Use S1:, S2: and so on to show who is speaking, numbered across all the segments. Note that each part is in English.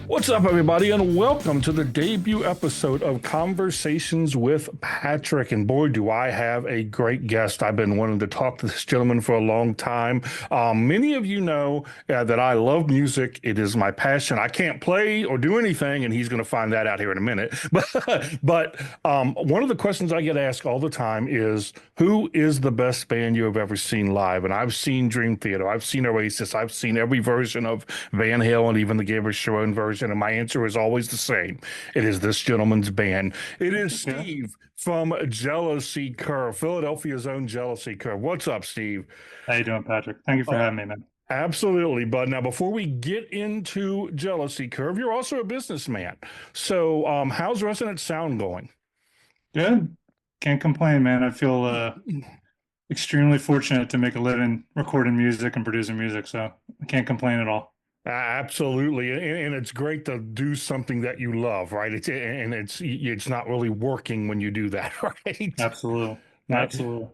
S1: What's up, everybody, and welcome to the debut episode of Conversations with Patrick. And boy, do I have a great guest. I've been wanting to talk to this gentleman for a long time. Many of you know that I love music. It is my passion. I can't play or do anything, and he's going to find that out here in a minute. But one of the questions I get asked all the time is, who is the best band you have ever seen live? And I've seen Dream Theater. I've seen Oasis. I've seen every version of Van Halen, even the Gave Us Sharon version. And my answer is always the same. It is this gentleman's band. It is
S2: Yeah.
S1: Steve from Jealousy Curve, Philadelphia's own Jealousy Curve. What's up, Steve?
S2: How you doing, Patrick? Thank you for
S1: Uh,
S2: having me, man.
S1: Absolutely. But now, before we get into Jealousy Curve, you're also a businessman. So, how's Resonant Sound going?
S2: Good. Can't complain, man. I feel extremely fortunate to make a living recording music and producing music, so I can't complain at all.
S1: Absolutely, and it's great to do something that you love, right? It's not really working when you do that, right?
S2: Absolutely.
S1: Right.
S2: Absolutely.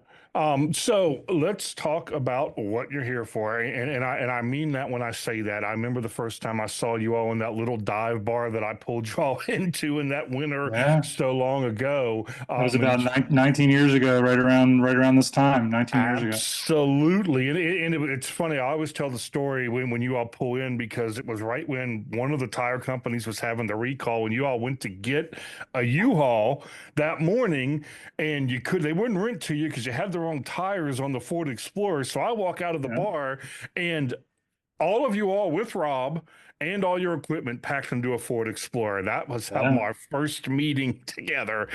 S1: So let's talk about what you're here for, and I mean that when I say that. I remember the first time I saw you all in that little dive bar that I pulled you all into in that winter
S2: Yeah.
S1: so long ago.
S2: That was
S1: And
S2: about 19 years ago, right around this time, 19 years ago.
S1: absolutely, it's funny. I always tell the story when you all pull in because it was right when one of the tire companies was having the recall when you all went to get a U-Haul that morning, and they wouldn't rent to you because you had the wrong tires on the Ford Explorer. So I walk out of the
S2: Yeah.
S1: bar, and all of you all with Rob and all your equipment packed into a Ford Explorer. That was how
S2: Yeah.
S1: our first meeting together.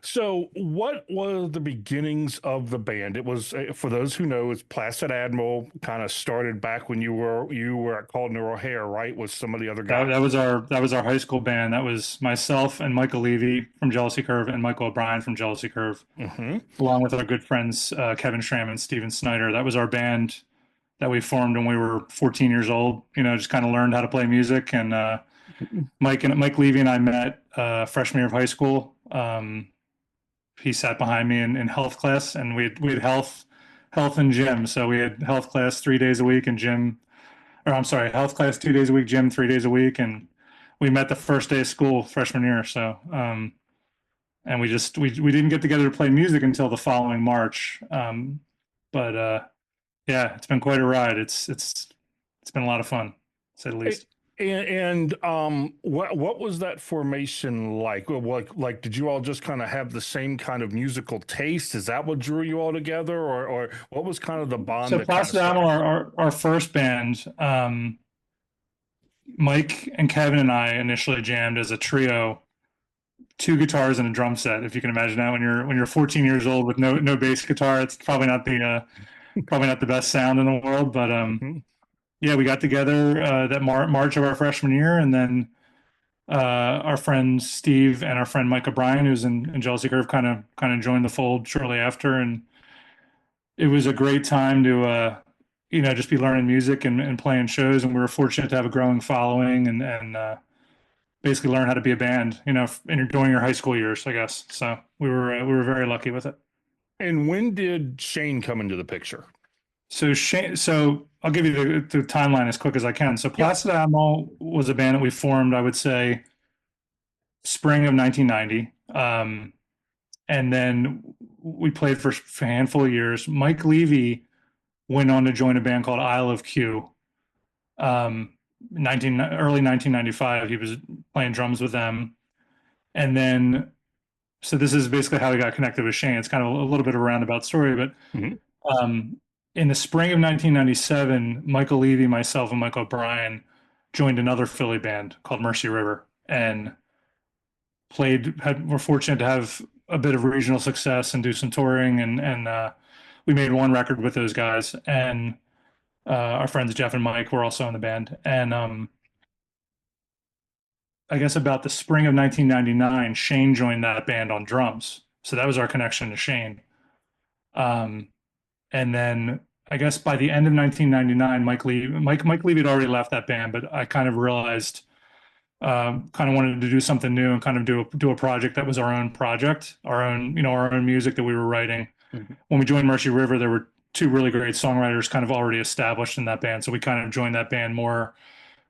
S1: So what was the beginnings of the band? It was, for those who know, it's Placid Admiral. Kind of started back when you were at Calder O'Hare, right? With some of the other
S2: That,
S1: guys.
S2: that was our high school band. That was myself and Michael Levy from Jealousy Curve and Michael O'Brien from Jealousy Curve,
S1: Hmm.
S2: along with our good friends Kevin Schramm and Steven Snyder. That was our band that we formed when we were 14 years old. Just kind of learned how to play music. And Mike Levy and I met freshman year of high school. He sat behind me in health class, and we had health and gym. So we had health class 3 days a week and gym, or I'm sorry, health class 2 days a week, gym 3 days a week, and we met the first day of school freshman year. So and we didn't get together to play music until the following March. But yeah, it's been quite a ride. It's been a lot of fun, to say the least.
S1: What was that formation like? Like did you all just kind of have the same kind of musical taste? Is that what drew you all together, or what was kind of the bond
S2: So
S1: that kind of
S2: Placid Animal,
S1: started?
S2: our first band, Mike and Kevin and I initially jammed as a trio, two guitars and a drum set. If you can imagine that, when you're 14 years old with no bass guitar, it's probably not the best sound in the world. But
S1: Mhm.
S2: yeah, we got together that March of our freshman year, and then our friend Steve and our friend Mike O'Brien, who's in Jealousy Curve, kind of joined the fold shortly after, and it was a great time to just be learning music and playing shows, and we were fortunate to have a growing following and basically learn how to be a band, during your high school years, I guess. So we were very lucky with it.
S1: And when did Shane come into the picture?
S2: So I'll give you the timeline as quick as I can. So
S1: Yep.
S2: Placid Animal was a band that we formed, I would say, spring of 1990. And then we played for a handful of years. Mike Levy went on to join a band called Isle of Q. Um, early 1995, he was playing drums with them. And then, so this is basically how he got connected with Shane. It's kind of a little bit of a roundabout story, but
S1: Mhm.
S2: um, in the spring of 1997, Michael Levy, myself, and Michael O'Brien joined another Philly band called Mercy River and we're fortunate to have a bit of regional success and do some touring, and we made one record with those guys, and our friends Jeff and Mike were also in the band. And I guess about the spring of 1999, Shane joined that band on drums, so that was our connection to Shane. um, and then I guess by the end of 1999, Mike Levy had already left that band, but I kind of realized kind of wanted to do something new and kind of do a project that was our own project, our own music that we were writing.
S1: Mhm.
S2: When we joined Mercy River, there were two really great songwriters kind of already established in that band, so we kind of joined that band more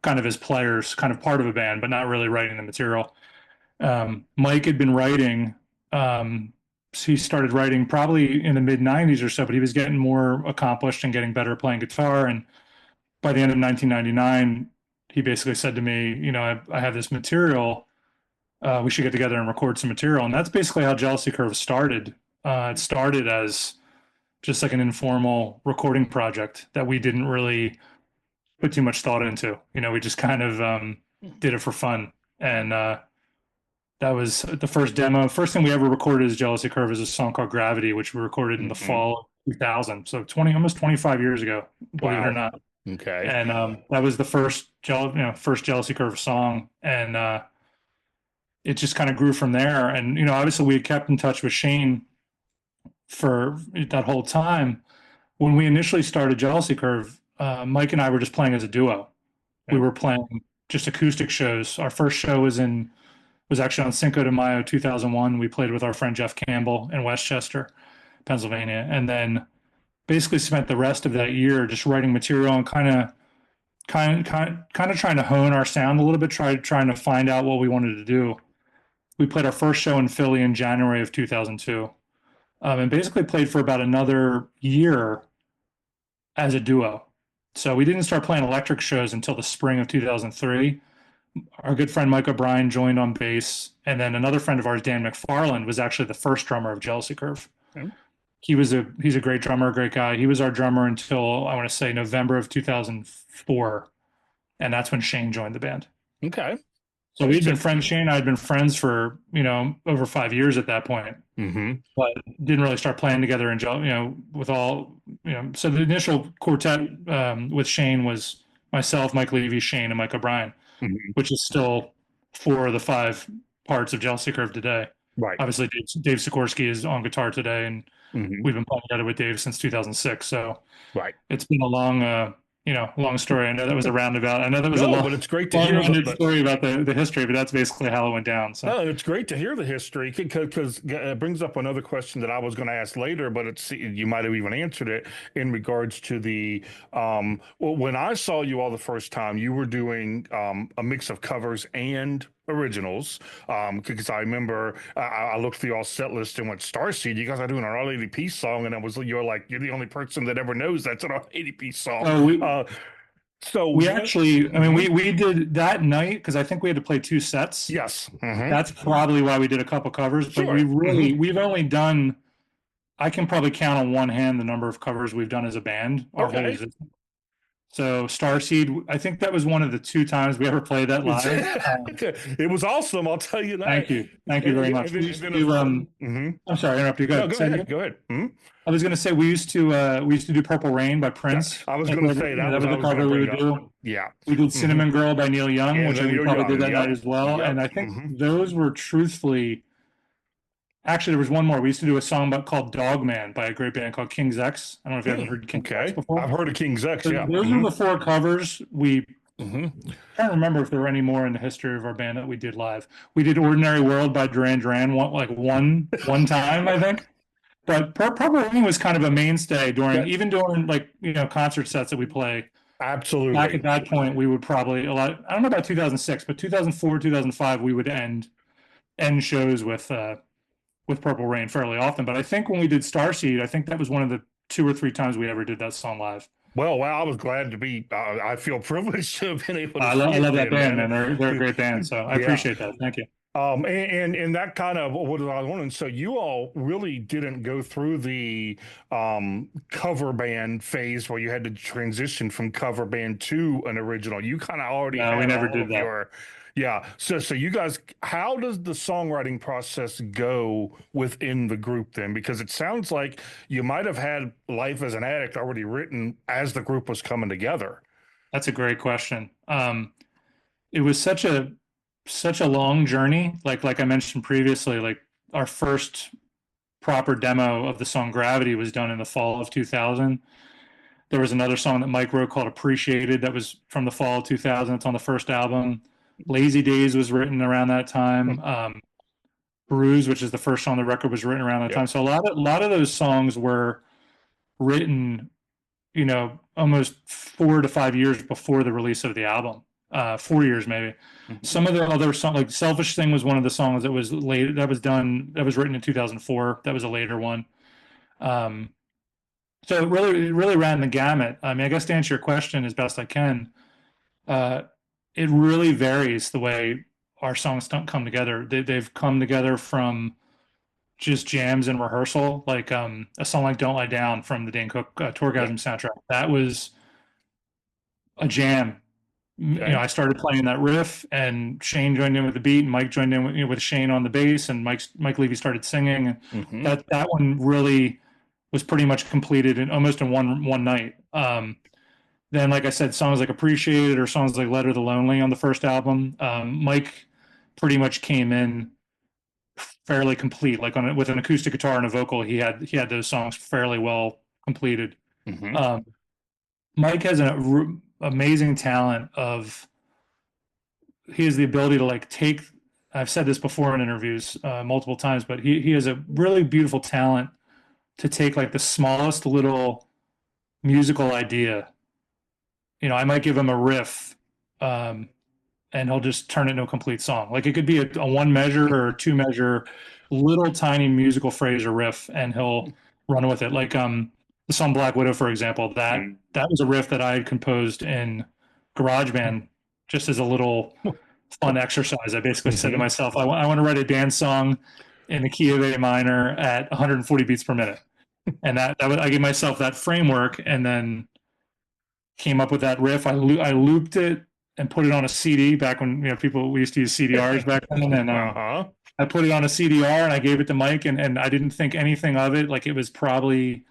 S2: kind of as players, kind of part of a band, but not really writing the material. Mike had been writing. So he started writing probably in the mid 90s or so, but he was getting more accomplished and getting better playing guitar. And by the end of 1999, he basically said to me, I have this material. We should get together and record some material. And that's basically how Jealousy Curve started. It started as just like an informal recording project that we didn't really put too much thought into. We just kind of did it for fun. And that was the first demo. First thing we ever recorded as Jealousy Curve is a song called Gravity, which we recorded in the fall of 2000. So almost 25 years ago, believe it or
S1: Wow.
S2: not.
S1: Okay.
S2: And that was the first Jealousy Curve song. And it just kind of grew from there. And, obviously we had kept in touch with Shane for that whole time. When we initially started Jealousy Curve, Mike and I were just playing as a duo. We were playing just acoustic shows. Our first show was actually on Cinco de Mayo 2001. We played with our friend Jeff Campbell in Westchester, Pennsylvania, and then basically spent the rest of that year just writing material and kind of trying to hone our sound a little bit, trying to find out what we wanted to do. We played our first show in Philly in January of 2002, and basically played for about another year as a duo. So we didn't start playing electric shows until the spring of 2003. Our good friend Mike O'Brien joined on bass, and then another friend of ours, Dan McFarland, was actually the first drummer of Jealousy Curve.
S1: Okay.
S2: He's a great drummer, a great guy. He was our drummer until I want to say November of 2004, and that's when Shane joined the band.
S1: Okay.
S2: So we'd been friends. Shane and I had been friends for over 5 years at that point, but didn't really start playing together until with all So the initial quartet with Shane was myself, Mike Levy, Shane, and Mike O'Brien, which is still 4 of the 5 parts of Jealousy Curve today.
S1: Right.
S2: Obviously, Dave Sikorsky is on guitar today, and we've been playing together with Dave since 2006. So it's been a long story. I know that was a roundabout. I know that was
S1: but it's great to hear
S2: the story about the history, but that's basically how it went down. So
S1: no, it's great to hear the history because it brings up another question that I was going to ask later, but you might have even answered it in regards to the well, when I saw you all the first time, you were doing a mix of covers and originals, because I remember I looked through y'all set list and went Starseed. You guys are doing an R80 song, and you're the only person that ever knows that's an R80 song. So
S2: we actually, I mean, we did that night because I think we had to play 2 sets.
S1: Yes,
S2: that's probably why we did a couple covers. But
S1: Sure.
S2: we've only done. I can probably count on one hand the number of covers we've done as a band. Our whole existence. So Starseed, I think that was one of the 2 times we ever played that live.
S1: It was awesome, I'll tell you that.
S2: Thank you very much. I'm sorry, I interrupted you. Go ahead.
S1: Go ahead.
S2: I was going to say we used to do Purple Rain by Prince.
S1: I was going to say that
S2: was the cover we would do.
S1: Yeah,
S2: we did Cinnamon Girl by Neil Young, which we probably did that night as well.
S1: Yep.
S2: And I think those were truthfully. Actually, there was one more. We used to do a song called Dog Man by a great band called King's X. I don't know if you ever heard King's X before.
S1: I've heard of King's X, yeah.
S2: Those are the 4 covers. I can't remember if there were any more in the history of our band that we did live. We did Ordinary World by Duran Duran one time, I think. But Purple Rain was kind of a mainstay during concert sets that we play.
S1: Absolutely.
S2: Back at that point, we would probably I don't know about 2006, but 2004, 2005, we would end shows with Purple Rain fairly often. But I think when we did Starseed, I think that was one of the 2 or 3 times we ever did that song live.
S1: Well, I was glad to be. I feel privileged to have been able to.
S2: I love that band, man. They're a great band, so I appreciate that. Thank you.
S1: And that kind of what I was wondering. So you all really didn't go through the cover band phase where you had to transition from cover band to an original. You kind of already.
S2: No, we never did that.
S1: So you guys, how does the songwriting process go within the group then? Because it sounds like you might have had Life as an Addict already written as the group was coming together.
S2: That's a great question. It was such a long journey. Like I mentioned previously, like our first proper demo of the song Gravity was done in the fall of 2000. There was another song that Mike wrote called Appreciated that was from the fall of 2000. It's on the first album. Lazy Days was written around that time. Bruise, which is the first song on the record, was written around that time. So a lot of those songs were written, almost 4 to 5 years before the release of the album. 4 years maybe.
S1: Mhm.
S2: Some of the other songs, like "Selfish Thing," was one of the songs that was late. That was written in 2004. That was a later one. Um, so it really ran the gamut. I mean, I guess to answer your question as best I can, uh, it really varies the way our songs don't come together. They've come together from just jams and rehearsal, like a song like "Don't Lie Down" from the Dane Cook
S1: Yeah.
S2: Tourgasm soundtrack. That was a jam.
S1: Okay.
S2: I started playing that riff, and Shane joined in with the beat, and Mike joined in with, with Shane on the bass, and Mike Levy started singing, and
S1: Hmm.
S2: that one really was pretty much completed in almost in one night. Then, like I said, songs like "Appreciated" or songs like "Letter to the Lonely" on the first album, Mike pretty much came in fairly complete, like with an acoustic guitar and a vocal. He had those songs fairly well completed.
S1: Hmm.
S2: Um, Mike has an amazing talent of he has the ability to like take. I've said this before in interviews multiple times, but he has a really beautiful talent to take like the smallest little musical idea. I might give him a riff, um, and he'll just turn it into a complete song. Like it could be a one measure or a two measure, little tiny musical phrase or riff, and he'll run with it. Like the song "Black Widow," for example. That was a riff that I had composed in GarageBand just as a little fun exercise. I basically said to
S1: Hmm.
S2: myself, I want to write a dance song in the key of A minor at 140 beats per minute. And I gave myself that framework and then came up with that riff. I looped it and put it on a CD back when we used to use CDRs back then, and
S1: Uh-huh.
S2: I put it on a CDR and I gave it to Mike, and I didn't think anything of it. Like it was probably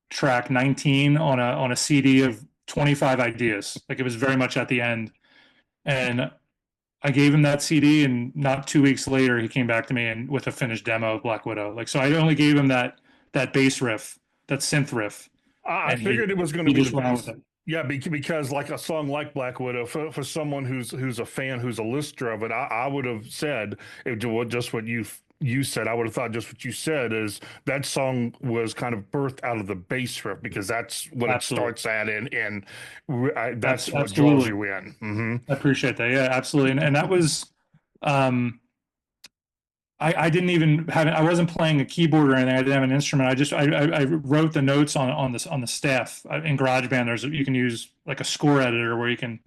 S2: track 19 on a CD of 25 ideas. Like it was very much at the end, and I gave him that CD, and not 2 weeks later, he came back to me and with a finished demo of Black Widow. Like, so I only gave him that bass riff, that synth riff,
S1: I
S2: and he
S1: figured it was going to
S2: he
S1: be the
S2: just ran with
S1: base.
S2: it.
S1: Yeah, because like a song like Black Widow, for someone who's a fan, who's a listener of it, I would have said just what you said. I would have thought just what you said is that song was kind of birthed out of the bass riff because that's what it
S2: Absolutely,
S1: starts at, and that's what draws
S2: absolutely.
S1: you in. Hmm.
S2: I appreciate that. Yeah, absolutely. And that was, um, I didn't even have I wasn't playing a keyboard or anything. I didn't have an instrument. I wrote the notes on the staff in GarageBand. You can use like a score editor where you can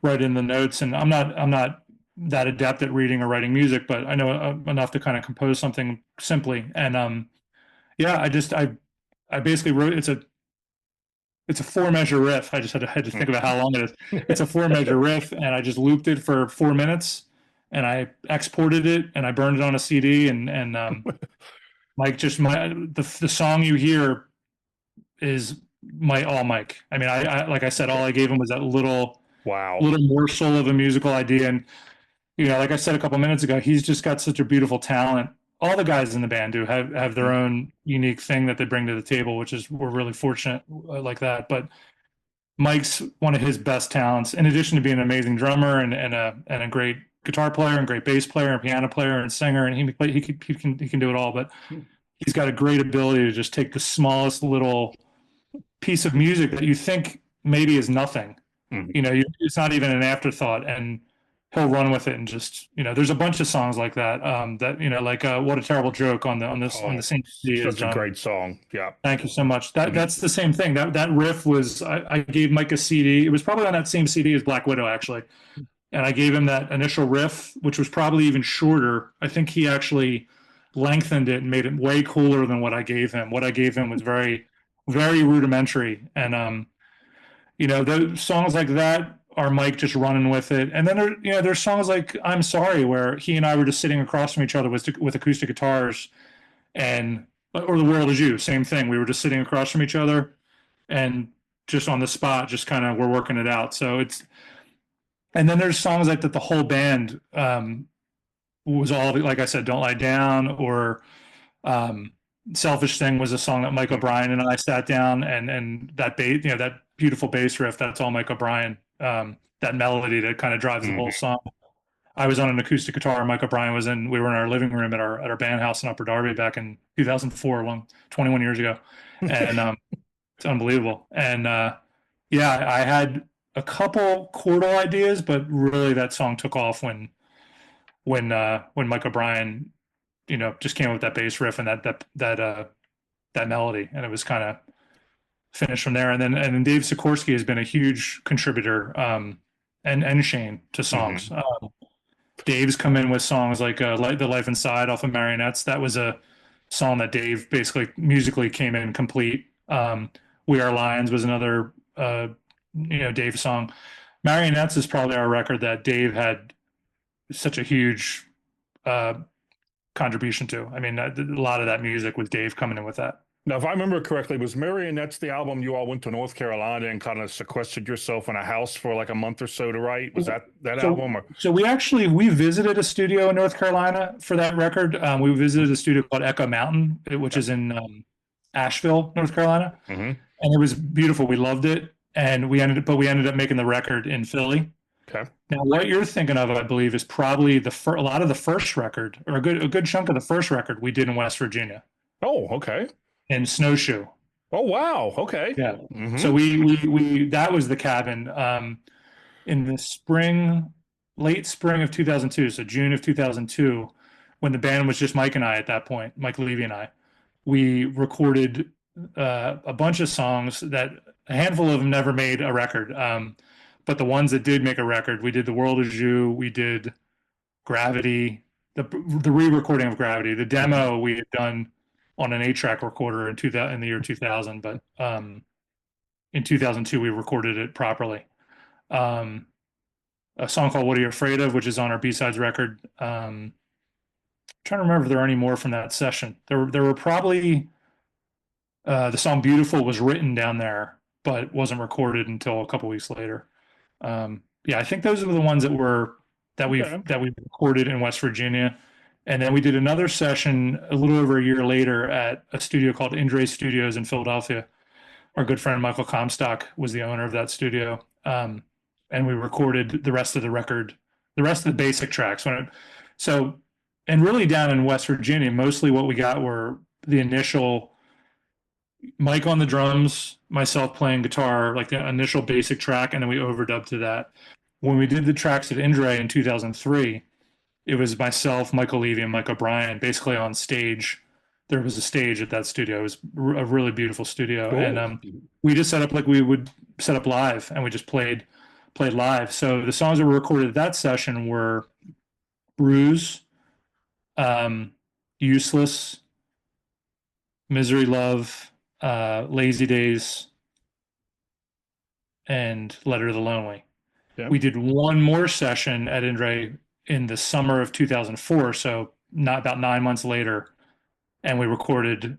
S2: write in the notes. And I'm not that adept at reading or writing music, but I know enough to kind of compose something simply. And yeah, I basically wrote it's a four measure riff. I just had to think about how long it is. It's a four measure riff, and I just looped it for 4 minutes, and I exported it, and I burned it on a CD, and Mike just the song you hear is my all Mike. I mean, I like I said, all I gave him was that
S1: Wow.
S2: little morsel of a musical idea, and like I said a couple minutes ago, he's just got such a beautiful talent. All the guys in the band do have their own unique thing that they bring to the table, which is we're really fortunate like that. But Mike's one of his best talents, in addition to being an amazing drummer and a great guitar player and great bass player and piano player and singer, and he can do it all. But he's got a great ability to just take the smallest little piece of music that you think maybe is nothing.
S1: Hmm.
S2: It's not even an afterthought, and he'll run with it and just there's a bunch of songs like that. That like "What a Terrible Joke" on the
S1: Oh,
S2: same CD is
S1: such a great song. Yeah.
S2: Thank you so much. That
S1: Hmm.
S2: that's the same thing. That riff was I gave Mike a CD. It was probably on that same CD as Black Widow actually, and I gave him that initial riff, which was probably even shorter. I think he actually lengthened it and made it way cooler than what I gave him. What I gave him was very, very rudimentary, and those songs like that are Mike just running with it. And then there's songs like "I'm Sorry" where he and I were just sitting across from each other with acoustic guitars, and or "The World Is You," same thing. We were just sitting across from each other and just on the spot, just kind of we're working it out. So and then there's songs like that the whole band was all of it. Like I said, "Don't Lie Down" or um, "Selfish Thing" was a song that Mike O'Brien and I sat down and that bass, that beautiful bass riff, that's all Mike O'Brien. That melody that kind of drives the whole
S1: Hmm.
S2: song. I was on an acoustic guitar. Mike O'Brien we were in our living room at our band house in Upper Darby back in 2004, 21 years ago. And it's unbelievable. And yeah, I had a couple chordal ideas, but really that song took off when Mike O'Brien, just came up with that bass riff and that melody, and it was kind of finished from there. And then Dave Sikorsky has been a huge contributor, and Shane to songs.
S1: Hmm.
S2: Dave's come in with songs like "The Life Inside" off of Marionettes. That was a song that Dave basically musically came in complete. "We Are Lions" was another Dave song. Marionettes is probably our record that Dave had such a huge uh, contribution to. I mean, a lot of that music was Dave coming in with that.
S1: Now, if I remember correctly, was Marionettes the album you all went to North Carolina and kind of sequestered yourself in a house for like a month or so to write? Was that
S2: So,
S1: album or?
S2: so we visited a studio in North Carolina for that record. We visited a studio called Echo Mountain, which is in Asheville, North Carolina,
S1: Hmm.
S2: and it was beautiful. We loved it, and we ended up making the record in Philly.
S1: Okay.
S2: Now, what you're thinking of, I believe, is probably a lot of the first record, or a good chunk of the first record we did in West Virginia
S1: Oh, okay.
S2: in Snowshoe.
S1: Oh, wow. Okay.
S2: Yeah.
S1: Hmm.
S2: So we that was the cabin in the late spring of 2002, so June of 2002, when the band was just Mike and I at that point, Mike Levy and I. We recorded a bunch of songs that a handful of them never made a record. But the ones that did make a record, we did "The World Is You," we did "Gravity," the re-recording of "Gravity." The
S1: Hmm.
S2: demo we had done on an 8-track recorder in the year 2000, but in 2002 we recorded it properly. Um, a song called "What Are You Afraid Of," which is on our B-sides record. Trying to remember if there are any more from that session. There were probably the song "Beautiful" was written down there, but wasn't recorded until a couple weeks later. Yeah, I think those are the ones
S1: Okay.
S2: that we recorded in West Virginia, and then we did another session a little over a year later at a studio called Indre Studios in Philadelphia. Our good friend Michael Comstock was the owner of that studio, and we recorded the rest of the record, the rest of the basic tracks. So, and really down in West Virginia, mostly what we got were the initial Mike on the drums, myself playing guitar, like the initial basic track, and then we overdubbed to that. When we did the tracks at Indre in 2003, it was myself, Michael Levy, and Mike O'Brien basically on stage. There was a stage at that studio. It was a really beautiful studio, and
S1: Cool.
S2: we just set up like we would set up live, and we just played live. So the songs that were recorded at that session were "Bruise," um, "Useless," "Misery Love," "Lazy Days," and "Letter to the Lonely."
S1: Yeah.
S2: We did one more session at Indre in the summer of 2004, so not about 9 months later, and we recorded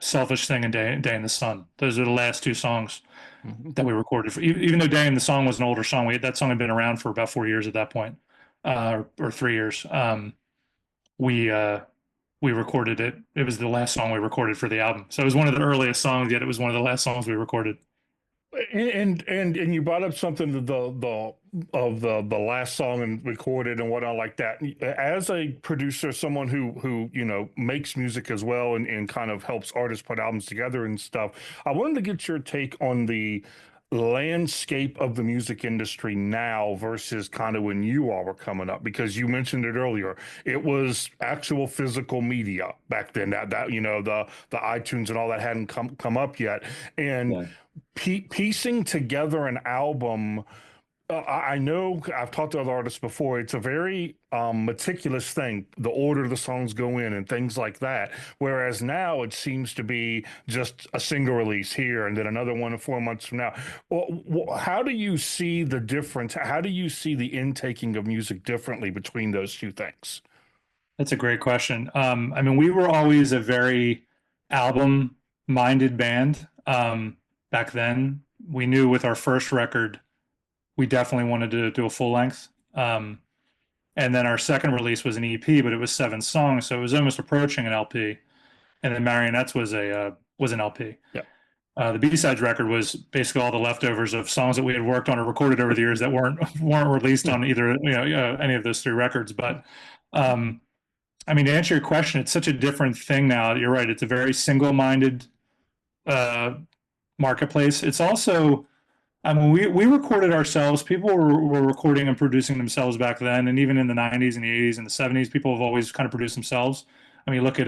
S2: "Selfish Thing" and Day in the Sun. Those are the last two songs
S1: Mhm.
S2: that we recorded. Even though "Day in the Sun" was an older song, that song had been around for about 4 years at that point, or 3 years. We uh, we recorded it. It was the last song we recorded for the album, so it was one of the earliest songs. Yet it was one of the last songs we recorded.
S1: And you brought up something the last song and recorded and whatnot like that. As a producer, someone who makes music as well and kind of helps artists put albums together and stuff, I wanted to get your take on the landscape of the music industry now versus kind of when you all were coming up, because you mentioned it earlier. It was actual physical media back then, that the iTunes and all that hadn't come up yet, and
S3: Yeah.
S1: piecing together an album. I know I've talked to other artists before. It's a very meticulous thing, the order the songs go in and things like that. Whereas now it seems to be just a single release here and then another one 4 months from now. How do you see the difference? How do you see the intaking of music differently between those two things?
S2: That's a great question. I mean, we were always a very album-minded band. Back then, we knew with our first record, we definitely wanted to do a full length. And then our second release was an EP, but it was 7 songs, so it was almost approaching an LP. And then Marionettes was an LP.
S1: Yeah.
S2: The B-sides record was basically all the leftovers of songs that we had worked on or recorded over the years that weren't released on either any of those three records. But um, I mean, to answer your question, it's such a different thing now. You're right; it's a very single-minded uh, marketplace. It's also I mean, we recorded ourselves. People were recording and producing themselves back then, and even in the '90s and the '80s and the '70s, people have always kind of produced themselves. I mean, look at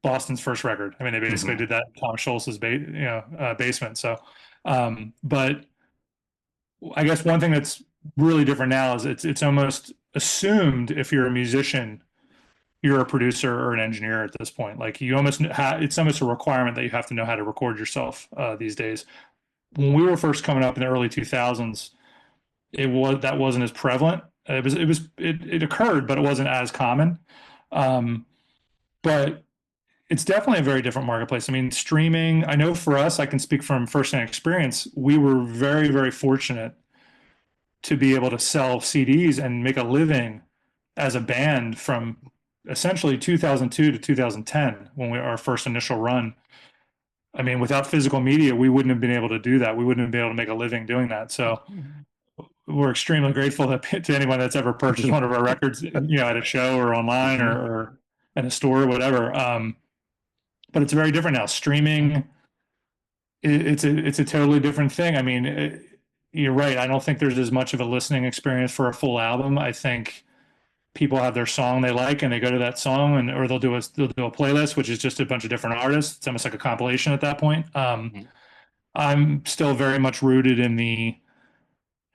S2: Boston's first record. I mean, they basically
S1: Hmm.
S2: did that in Tom Scholz's basement. So, but I guess one thing that's really different now is it's almost assumed if you're a musician, you're a producer or an engineer at this point. Like you almost it's almost a requirement that you have to know how to record yourself these days. When we were first coming up in the early 2000s, that wasn't as prevalent. It occurred, but it wasn't as common. Um, but it's definitely a very different marketplace. I mean, streaming, I know for us, I can speak from firsthand experience. We were very, very fortunate to be able to sell CDs and make a living as a band from essentially 2002 to 2010 when our first initial run. I mean, without physical media, we wouldn't have been able to do that. We wouldn't have been able to make a living doing that. So we're extremely grateful to anyone that's ever purchased one of our records, at a show or online
S1: Hmm.
S2: or in a store or whatever. But it's very different now. Streaming, it's a totally different thing. I mean, you're right. I don't think there's as much of a listening experience for a full album. I think people have their song they like and they go to that song or they'll do a playlist, which is just a bunch of different artists. It's almost like a compilation at that point. I'm still very much rooted in the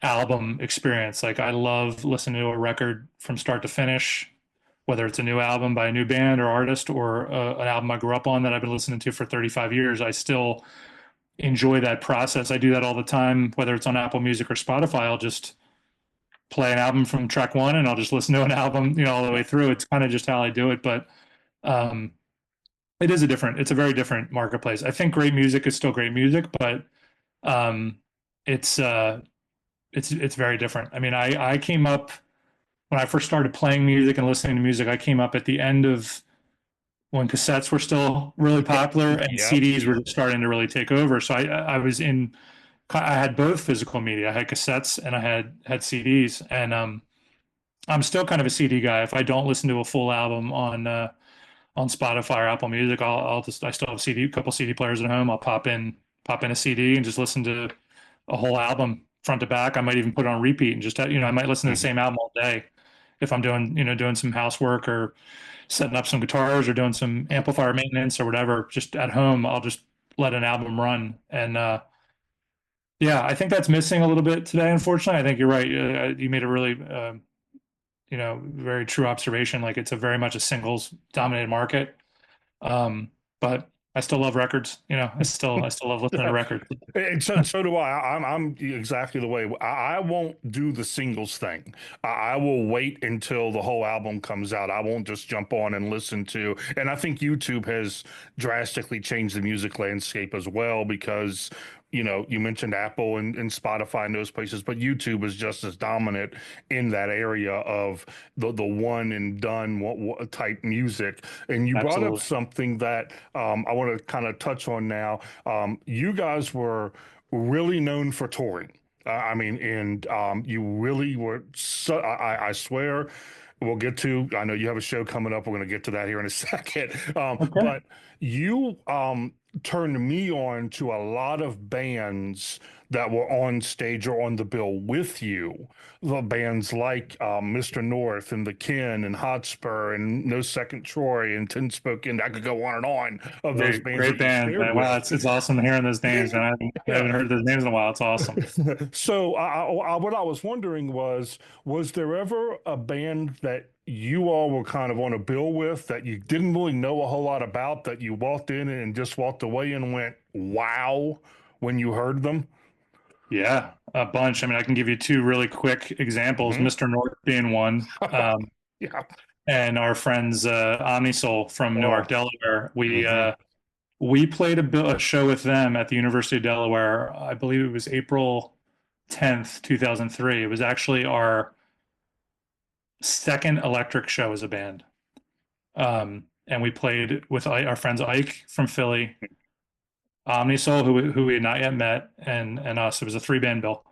S2: album experience. Like I love listening to a record from start to finish, whether it's a new album by a new band or artist or an album I grew up on that I've been listening to for 35 years. I still enjoy that process. I do that all the time, whether it's on Apple Music or Spotify. I'll just play an album from track one and I'll just listen to an album, all the way through. It's kind of just how I do it. But um, it's a very different marketplace. I think great music is still great music, but um, it's, uh, it's very different. I mean, I came up when I first started playing music and listening to music. I came up at the end of when cassettes were still really popular and
S1: Yep.
S2: CDs were starting to really take over. So I had both physical media. I had cassettes and I had CDs, and I'm still kind of a CD guy. If I don't listen to a full album on Spotify or Apple Music, I still have a couple CD players at home. I'll pop in a CD and just listen to a whole album front to back. I might even put it on repeat and just I might listen to the
S1: Hmm.
S2: same album all day if I'm doing some housework or setting up some guitars or doing some amplifier maintenance or whatever. Just at home, I'll just let an album run. And yeah, I think that's missing a little bit today. Unfortunately, I think you're right. You made a really very true observation. Like it's a very much a singles dominated market. Um, but I still love records. I still love listening to records.
S1: And so do I. I'm exactly the way. I won't do the singles thing. I will wait until the whole album comes out. I won't just jump on and listen to. And I think YouTube has drastically changed the music landscape as well because you mentioned Apple and Spotify and those places, but YouTube is just as dominant in that area of the one and done type music. And you brought up
S2: Absolutely.
S1: something that I want to kind of touch on now. You guys were really known for touring. I mean, and you really were. So, I swear, we'll get to. I know you have a show coming up. We're going to get to that here in a second.
S2: Okay.
S1: But you turned me on to a lot of bands that were on stage or on the bill with you. The bands like Mr. North and The Kin and Hotspur and No Second Troy and Ten Spoken. I could go on and on of those
S2: Great,
S1: bands that
S2: great
S1: you
S2: band,
S1: shared
S2: man. Wow,
S1: with.
S2: it's awesome hearing those names, man. I haven't heard those names in a while. It's awesome.
S1: So, what I was wondering was there ever a band that you all were kind of on a bill with that you didn't really know a whole lot about that you walked in and just walked away and went, wow, when you heard them?
S2: Yeah, a bunch. I mean, I can give you two really quick examples.
S1: Hmm.
S2: Mr. North being one,
S1: Yeah.
S2: and our friends Omnisoul from
S1: Oh.
S2: Newark, Delaware. We
S1: Hmm.
S2: uh, we played a show with them at the University of Delaware. I believe it was April 10th, 2003. It was actually our second electric show as a band. And we played with our friends Ike from Philly, Omnisoul, who we had not yet met, and us. It was a three-band bill,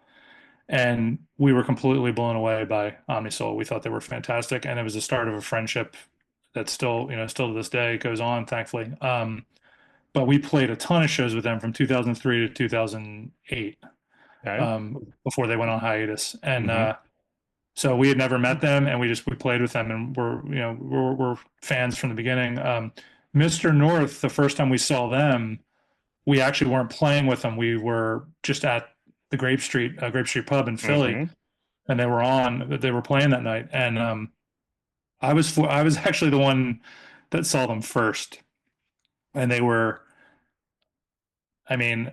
S2: and we were completely blown away by Omnisoul. We thought they were fantastic, and it was the start of a friendship that still to this day goes on, thankfully. But we played a ton of shows with them from 2003 to 2008.
S1: Okay.
S2: before they went on hiatus. And
S1: Hmm.
S2: so we had never met them, and we played with them, and we're fans from the beginning. Mr. North, the first time we saw them, we actually weren't playing with them. We were just at the Grape Street pub in Philly,
S1: Hmm.
S2: and they were playing that night, and I was actually the one that saw them first, and they were, I mean,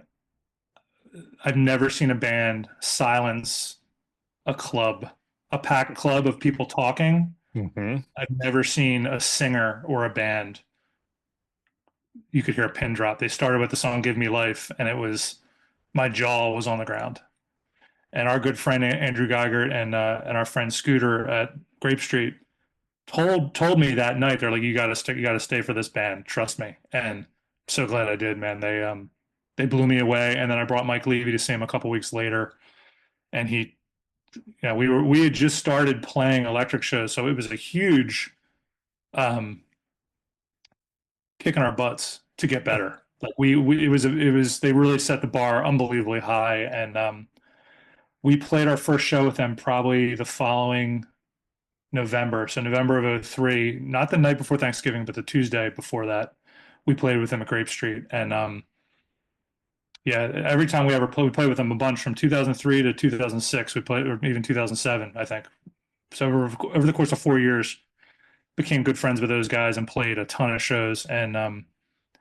S2: I've never seen a band silence a club, a packed club of people talking.
S1: Hmm.
S2: I've never seen a singer or a band. You could hear a pin drop. They started with the song "Give Me Life," and it was my jaw was on the ground. And our good friend Andrew Geiger and our friend Scooter at Grape Street told me that night, they're like, you got to stay for this band, trust me. And so glad I did, man. They blew me away. And then I brought Mike Levy to see him a couple weeks later, and we had just started playing electric shows, so it was a huge um, kick in our butts to get better. Like it was they really set the bar unbelievably high, and we played our first show with them probably the following November. So November of '03, not the night before Thanksgiving, but the Tuesday before that, we played with them at Grape Street. And yeah, every time we played with them a bunch from 2003 to 2006. We played, or even 2007, I think. So over the course of 4 years, became good friends with those guys and played a ton of shows. And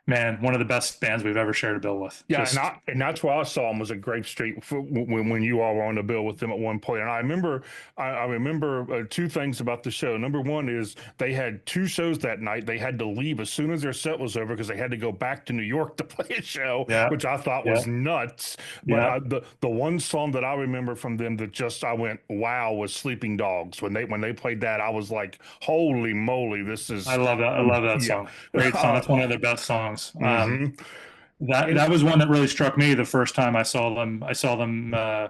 S2: man, one of the best bands we've ever shared a bill with.
S1: Yeah,
S2: Just
S1: and that's where I saw him was at Grape Street when you all were on the bill with them at one point. And I remember two things about the show. Number one is they had two shows that night. They had to leave as soon as their set was over because they had to go back to New York to play a show,
S2: yeah,
S1: which I thought
S2: yeah,
S1: was nuts. But
S2: yeah.
S1: the one song that I remember from them that just I went wow was "Sleeping Dogs." When they played that, I was like, holy moly, this
S2: I
S1: is
S2: love that. I love that
S1: yeah.
S2: song. Great song. That's one of their best songs.
S1: Hmm.
S2: That was one that really struck me the first time I saw them. I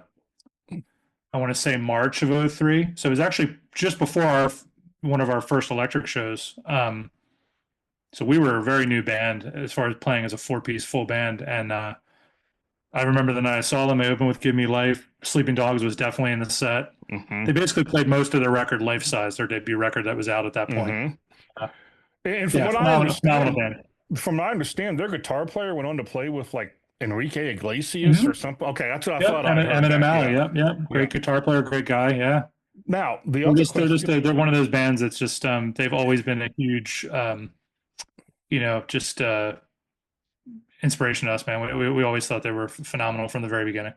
S2: want to say March of '03. So it was actually just before our one of our first electric shows. So we were a very new band as far as playing as a four-piece full band. And I remember the night I saw them, they opened with "Give Me Life." Sleeping Dogs was definitely in the set.
S1: Hmm.
S2: They basically played most of their record life size, their debut record that was out at that point.
S1: Hmm.
S2: Uh,
S1: And
S2: yeah, phenomenal band.
S1: from what I understand, their guitar player went on to play with like Enrique Iglesias or
S2: Hmm.
S1: something. Okay, that's what I
S2: Yep,
S1: thought I'd heard
S2: Eminem
S1: that.
S2: Alley.
S1: Yeah,
S2: Yep, yep.
S1: yeah.
S2: Great guitar player, great guy. Yeah.
S1: Now the other question.
S2: They're one of those bands that's just they've always been a huge just inspiration to us, man. We always thought they were phenomenal from the very beginning.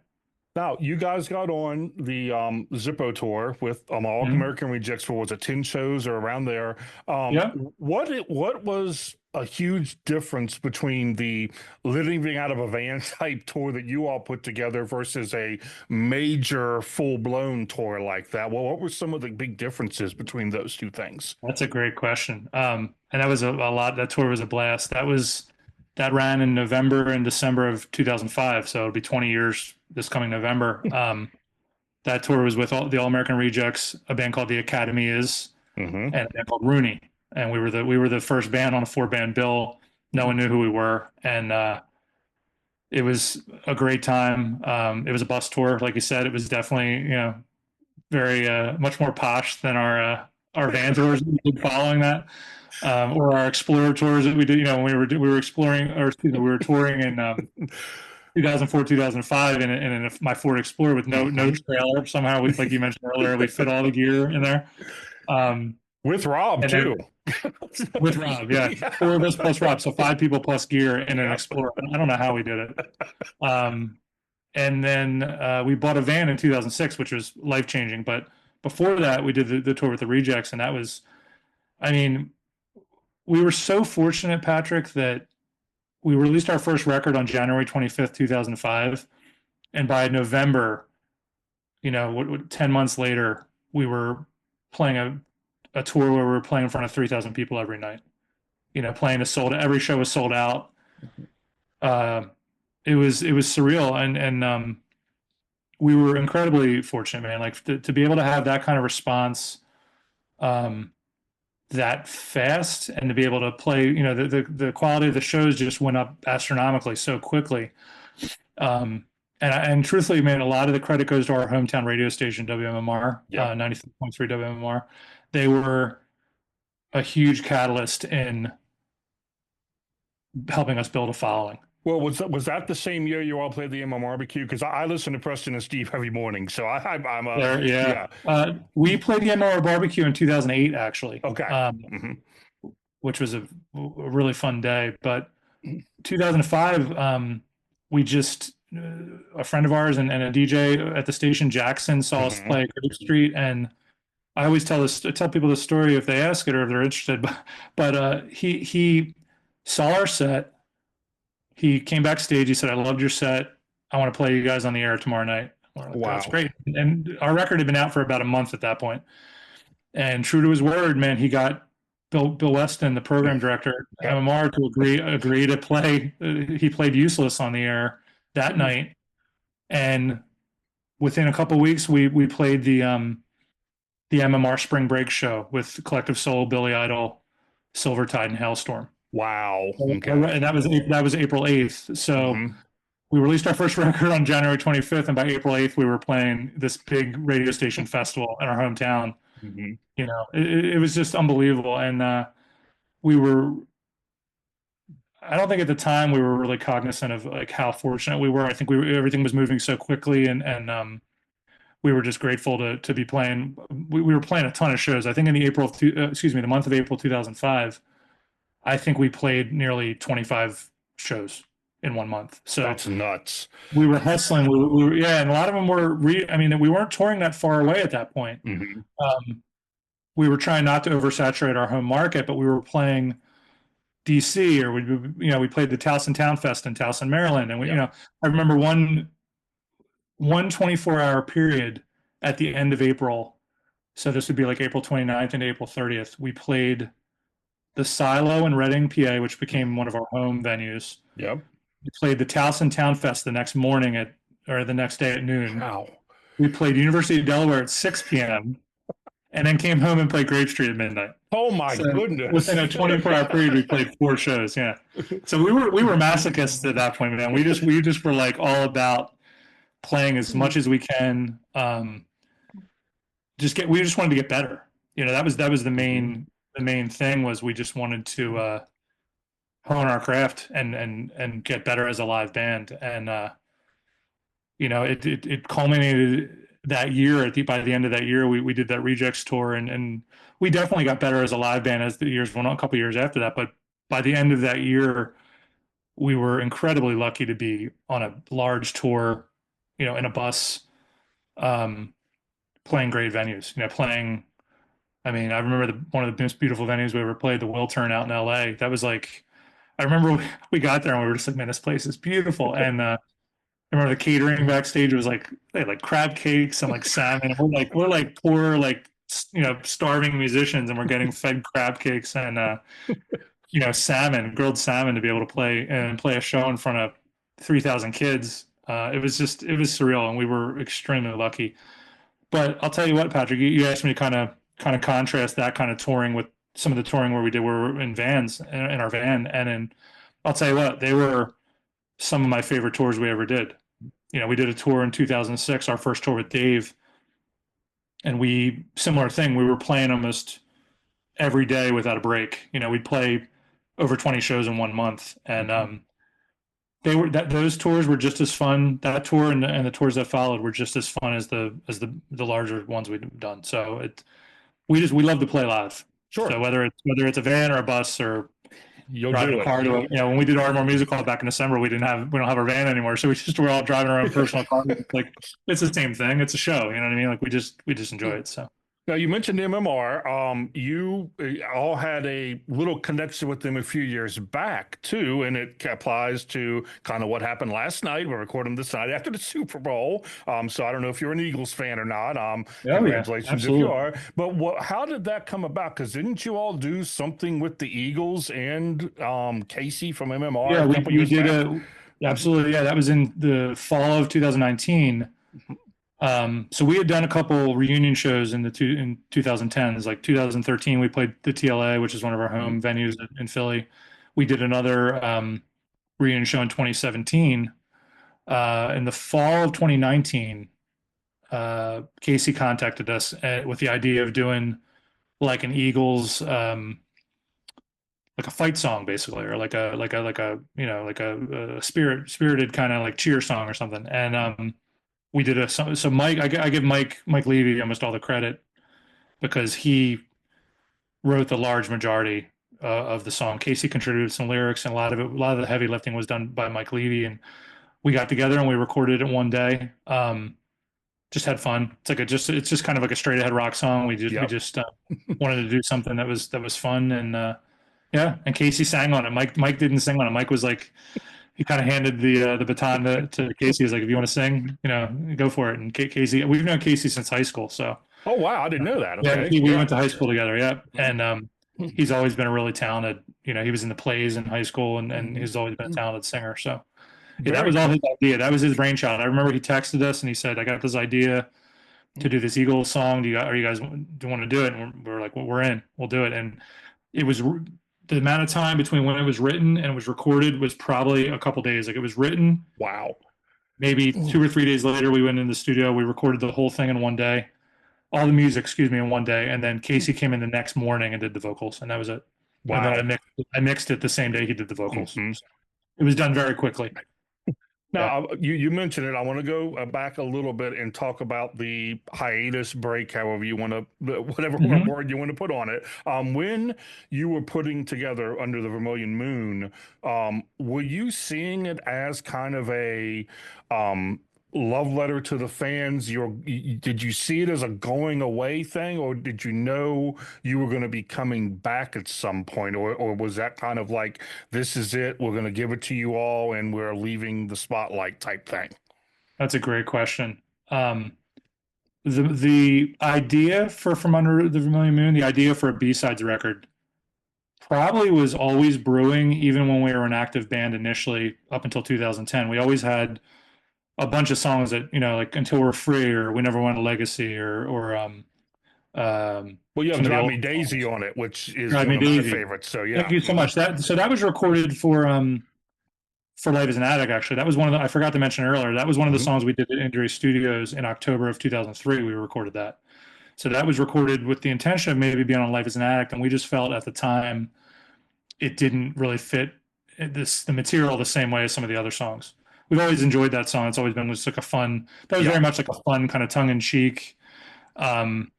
S1: Now you guys got on the Zippo tour with All
S2: Hmm.
S1: American Rejects for was it 10 shows or around there?
S2: Yeah,
S1: What was a huge difference between the living out of a van type tour that you all put together versus a major full blown tour like that? Well, what were some of the big differences between those two things?
S2: that's a great question. And that was a lot. That tour was a blast. That ran in November and December of 2005. So it'll be 20 years this coming November. That tour was with the All American Rejects, a band called the Academy Is,
S1: Hmm.
S2: and a band called Rooney. And we were the first band on a four band bill. No one knew who we were, and it was a great time. It was a bus tour, like you said. It was definitely very much more posh than our van tours that we did following that, or our Explorer tours that we did. When we were exploring, or excuse me, we were touring in 2004, 2005, in my Ford Explorer with no
S1: Hmm.
S2: trailer. Somehow, like you mentioned earlier, we fit all the gear in there. Um,
S1: With Rob
S2: and
S1: too.
S2: then with Rob, yeah,
S1: Yeah.
S2: four of us plus Rob, so five people plus gear in an
S1: Yep.
S2: Explorer. I don't know how we did it. Um, and then we bought a van in 2006, which was life changing. But before that, we did the tour with the Rejects, and that was, I mean, we were so fortunate, Patrick, that we released our first record on January 25th, 2005, and by November, 10 months later, we were playing a tour where we were playing in front of 3,000 people every night. Playing every show was sold out. Uh, it was surreal, and we were incredibly fortunate, man. Like to be able to have that kind of response um, that fast, and to be able to play, the quality of the shows just went up astronomically so quickly. Um, And truthfully, man, a lot of the credit goes to our hometown radio station, WMMR,
S1: Yep.
S2: 93.3 WMMR. They were a huge catalyst in helping us build a following.
S1: Well, was that the same year you all played the MM barbecue? Because I listen to Preston and Steve every morning, so I'm a
S2: There, yeah.
S1: yeah.
S2: We played the MR barbecue in 2008, actually,
S1: Okay. Hmm.
S2: which was a really fun day. But 2005, we just a friend of ours and a DJ at the station, Jackson, saw us
S1: Hmm.
S2: play Grape Street, and I always tell people the story if they ask it or if they're interested. But he saw our set. He came backstage. He said, "I loved your set. I want to play you guys on the air tomorrow night." We're like, "Oh, that's
S1: Wow.
S2: great." And our record had been out for about a month at that point. And true to his word, man, he got Bill Weston, the program director,
S1: Yep.
S2: MMR, to agree to play. He played Useless on the air that night, and within a couple of weeks, we played the MMR Spring Break show with Collective Soul, Billy Idol, Silvertide, and Hailstorm.
S1: Wow. Okay.
S2: And that was April 8th. So
S1: Hmm.
S2: we released our first record on January 25th, and by April 8th, we were playing this big radio station festival in our hometown.
S1: Hmm.
S2: It was just unbelievable. And we were, I don't think at the time we were really cognizant of like how fortunate we were. I think everything was moving so quickly, and we were just grateful to be playing. We were playing a ton of shows. I think in the month of April 2005, I think we played nearly 25 shows in one month. So
S1: That's nuts.
S2: we were hustling. Yeah, and a lot of them were. I mean, we weren't touring that far away at that point.
S1: Hmm.
S2: Um, we were trying not to oversaturate our home market, but we were playing DC, or we played the Towson Town Fest in Towson, Maryland, and
S1: Yep.
S2: I remember one 24-hour period at the end of April. So this would be like April 29th and April 30th. We played the Silo in Reading, PA, which became one of our home venues.
S1: Yep.
S2: We played the Towson Town Fest the next morning or the next day at noon.
S1: Wow.
S2: We played University of Delaware at 6 p.m. and then came home and played Grape Street at midnight.
S1: Oh my
S2: So
S1: goodness.
S2: within a 24-hour period, we played 4 shows. Yeah. So we were masochists at that point, man. We just were like all about playing as much as we can. We just wanted to get better. That was the
S1: Mhm.
S2: main thing was we just wanted to hone our craft and get better as a live band. And it culminated that year. By the end of that year, we did that Rejects tour, and we definitely got better as a live band as the years went on. A couple years after that, but by the end of that year, we were incredibly lucky to be on a large tour, in a bus, um, playing great venues. Playing. I mean, I remember one of the most beautiful venues we ever played, the Wiltern out in LA. That was like, I remember we got there and we were just like, man, this place is beautiful. And I remember the catering backstage was like they had like crab cakes and like salmon. And we're like poor like starving musicians, and we're getting fed crab cakes and salmon, grilled salmon to be able to play a show in front of 3,000 kids. It was surreal, and we were extremely lucky. But I'll tell you what, Patrick, you asked me to kind of contrast that kind of touring with some of the touring where we did where we were in vans in our van, and then I'll tell you what, they were some of my favorite tours we ever did. We did a tour in 2006, our first tour with Dave, and similar thing. We were playing almost every day without a break. We'd play over 20 shows in one month, and those tours were just as fun. That tour and the tours that followed were just as fun as the larger ones we'd done. So we love to play live.
S1: Sure.
S2: So whether it's a van or a bus or
S1: You'll
S2: driving
S1: do
S2: a
S1: it.
S2: car when we did Ardmore Music Hall back in December, we don't have our van anymore. So we're all driving our own personal cars. Like it's the same thing. It's a show. You know what I mean? Like we just enjoy it. So
S1: Now you mentioned MMR. You all had a little connection with them a few years back too, and it applies to kind of what happened last night. We're recording this night after the Super Bowl. So I don't know if you're an Eagles fan or not.
S2: oh yeah,
S1: Congratulations if you
S2: absolutely.
S1: are. But how did that come about? Because didn't you all do something with the Eagles and Casey from MMR
S2: Yeah,
S1: a
S2: we
S1: couple
S2: we
S1: years
S2: did
S1: back?
S2: a absolutely, yeah. That was in the fall of 2019. So we had done a couple reunion shows in 2010s, like 2013. We played the TLA, which is one of our
S1: Mhm.
S2: home venues in Philly. We did another reunion show in 2017, In the fall of 2019, Casey contacted us with the idea of doing like an Eagles, like a fight song, basically, or like a like a spirited kind of like cheer song or something. And we did so Mike, I give Mike Levy almost all the credit because he wrote the large majority of the song. Casey contributed some lyrics, and a lot of the heavy lifting was done by Mike Levy. And we got together and we recorded it one day. Just had fun. It's just kind of like a straight ahead rock song. We
S1: Yep.
S2: just wanted to do something that was fun, and yeah. And Casey sang on it. Mike didn't sing on it. Mike was like, he kind of handed the baton to Casey. He's like, if you want to sing, go for it. And Casey, we've known Casey since high school, so
S1: Oh, wow. I didn't know that.
S2: yeah,
S1: Okay.
S2: we
S1: Yeah.
S2: went to high school together. Yeah, and he's always been a really talented. He was in the plays in high school, and he's always been a talented singer. So yeah, that
S1: Very
S2: was all
S1: cool.
S2: his idea. That was his brainchild. I remember he texted us and he said, "I got this idea to do this Eagles song. Are you guys do you want to do it?" And we're like, "Well, we're in. We'll do it." And it was the amount of time between when it was written and it was recorded was probably a couple days. Like it was written,
S1: Wow.
S2: maybe 2 or 3 days later, we went in the studio. We recorded the whole thing in one day, all the music, excuse me, in one day. And then Casey came in the next morning and did the vocals, and that was it. And then
S1: Wow.
S2: I mixed it the same day he did the vocals.
S1: Mhm.
S2: So it was done very quickly. Yeah.
S1: Now, you mentioned it. I want to go back a little bit and talk about the hiatus break, however you want to, whatever
S2: Hmm.
S1: word you want to put on it. When you were putting together Under the Vermilion Moon, were you seeing it as kind of a um, love letter to the fans? Did you see it as a going away thing, or did you know you were going to be coming back at some point, or was that kind of like, this is it, we're going to give it to you all, and we're leaving the spotlight type thing?
S2: That's a great question. Um, the idea for From Under the Vermilion Moon, the idea for a B-sides record probably was always brewing, even when we were an active band initially up until 2010. We always had a bunch of songs that, like Until We're Free or We Never Want a Legacy or
S1: Well, you have
S2: some of the
S1: Drive
S2: old
S1: Me Daisy
S2: songs.
S1: on it, which is
S2: Drive
S1: one
S2: Me
S1: of my
S2: Daisy.
S1: favorites. So
S2: Thank
S1: yeah.
S2: you so much. That was recorded for Life as an Addict, actually. That was one of I forgot to mention earlier, that was one of the
S1: Mhm.
S2: songs we did at Injury Studios in October of 2003. We recorded that. So that was recorded with the intention of maybe being on Life as an Addict, and we just felt at the time it didn't really fit the material the same way as some of the other songs. We've always enjoyed that song. It's always been just like a fun. That was
S1: Yeah.
S2: very much like a fun kind of tongue in cheek. Um,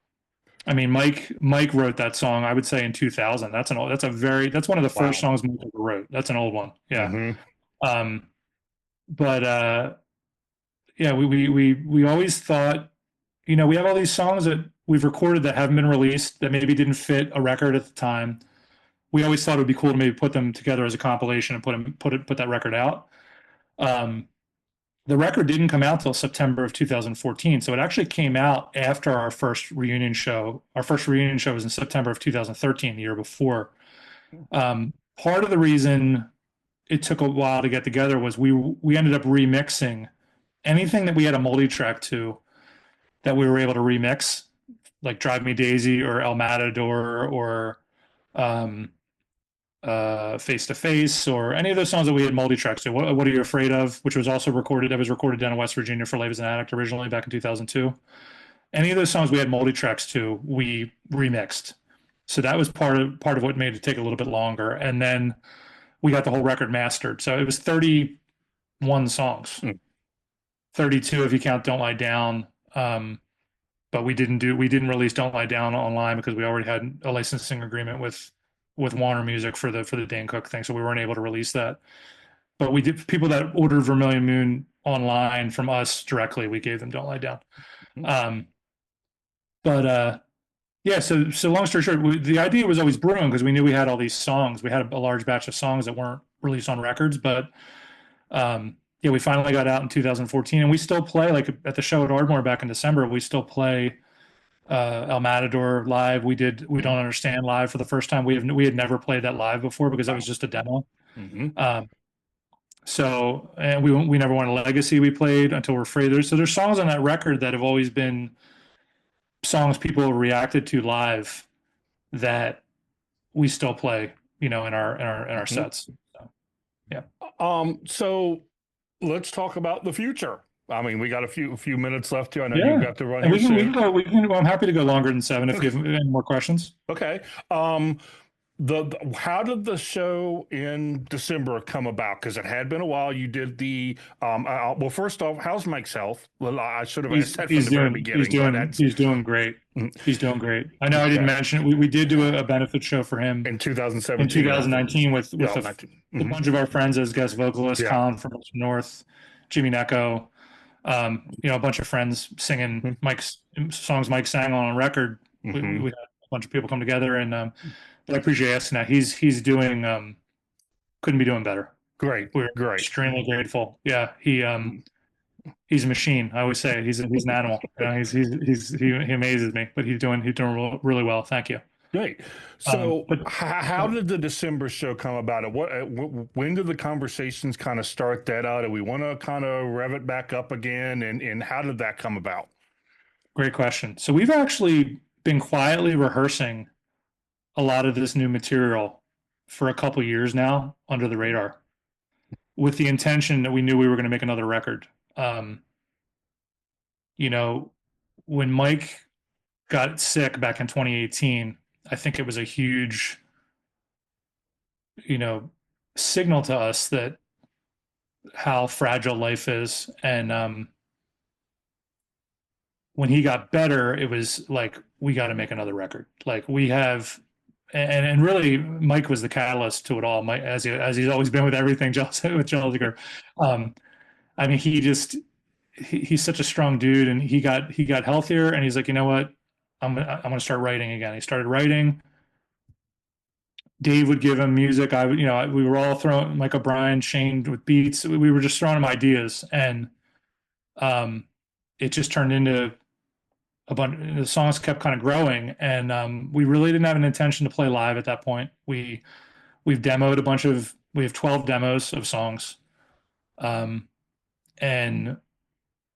S2: I mean, Mike wrote that song. I would say in 2000. That's one of the first
S1: Wow.
S2: songs Mike ever wrote. That's an old one. Yeah.
S1: Hmm.
S2: Um, but yeah, we always thought, we have all these songs that we've recorded that haven't been released that maybe didn't fit a record at the time. We always thought it would be cool to maybe put them together as a compilation and put that record out. Um, the record didn't come out till September of 2014, so it actually came out after our first reunion show. Our first reunion show was in September of 2013, the year before. Part of the reason it took a while to get together was we ended up remixing anything that we had a multi-track to that we were able to remix, like Drive Me Daisy or El Matador or um, Face to Face or any of those songs that we had multi-tracks to. What Are You Afraid Of, which was also recorded, that was recorded down in West Virginia for Live as an Addict originally back in 2002. Any of those songs we had multi-tracks to, we remixed. So that was part of what made it take a little bit longer. And then we got the whole record mastered. So it was 31 songs, 32 if you count Don't Lie Down. But we didn't release Don't Lie Down online because we already had a licensing agreement with Warner Music for the Dane Cook thing, so we weren't able to release that. But we did, people that ordered Vermilion Moon online from us directly, we gave them Don't Lie Down. Um, but yeah, so long story short, the idea was always brewing because we knew we had all these songs. We had a large batch of songs that weren't released on records, but yeah, we finally got out in 2014, and we still play, like at the show at Ardmore back in December. We still play El Matador live. We Don't Understand live for the first time. We had never played that live before because that was
S1: Wow.
S2: just a demo.
S1: Hmm.
S2: Um, so and we never won a legacy. We played Until We're Free. There's songs on that record that have always been songs people reacted to live that we still play, in our
S1: Hmm.
S2: sets. So yeah.
S1: So let's talk about the future. I mean, we got a few minutes left here. I know you've
S2: Yeah.
S1: got to run
S2: And
S1: here soon.
S2: well, I'm happy to go longer than 7 if you have any more questions.
S1: Okay. Um, how did the show in December come about? Because it had been a while. You did the well. First off, how's Mike's health? Well, I should have asked that from the very beginning, but that's
S2: He's doing great.
S1: mm,
S2: He's doing great. I know I didn't
S1: okay.
S2: mention it. We did do a benefit show for him
S1: In
S2: in
S1: 2017,
S2: 2019
S1: yeah,
S2: with
S1: 19.
S2: a bunch of our friends as guest vocalists,
S1: Yeah.
S2: Colin from North, Jimmy Necco, a bunch of friends singing Mike's songs Mike sang on a record. We
S1: Mm-hmm.
S2: had a bunch of people come together, and but I appreciate you asking that. He's doing couldn't be doing better.
S1: Great,
S2: We're
S1: great.
S2: extremely grateful. Yeah, he's a machine. I always say it. He's an animal. He amazes me, but he's doing really well. Thank you.
S1: Great. So,
S2: But
S1: how did the December show come about? When did the conversations kind of start that out? Do we want to kind of rev it back up again? And how did that come about?
S2: great question. So we've actually been quietly rehearsing a lot of this new material for a couple years now under the radar, with the intention that we knew we were going to make another record. Um, you know, when Mike got sick back in 2018, I think it was a huge, you know, signal to us that how fragile life is. And when he got better, it was like, we got to make another record. Like we have, and really, Mike was the catalyst to it all. Mike, as he's always been with everything, with Jelliger. Um, I mean, he's such a strong dude, and he got healthier, and he's like, you know what, I'm gonna start writing again. He started writing. Dave would give him music. I would, we were all throwing Mike O'Brien, Shane with beats. We were just throwing him ideas, and um, it just turned into a bunch. The songs kept kind of growing, and we really didn't have an intention to play live at that point. We've demoed a bunch of. We have 12 demos of songs, and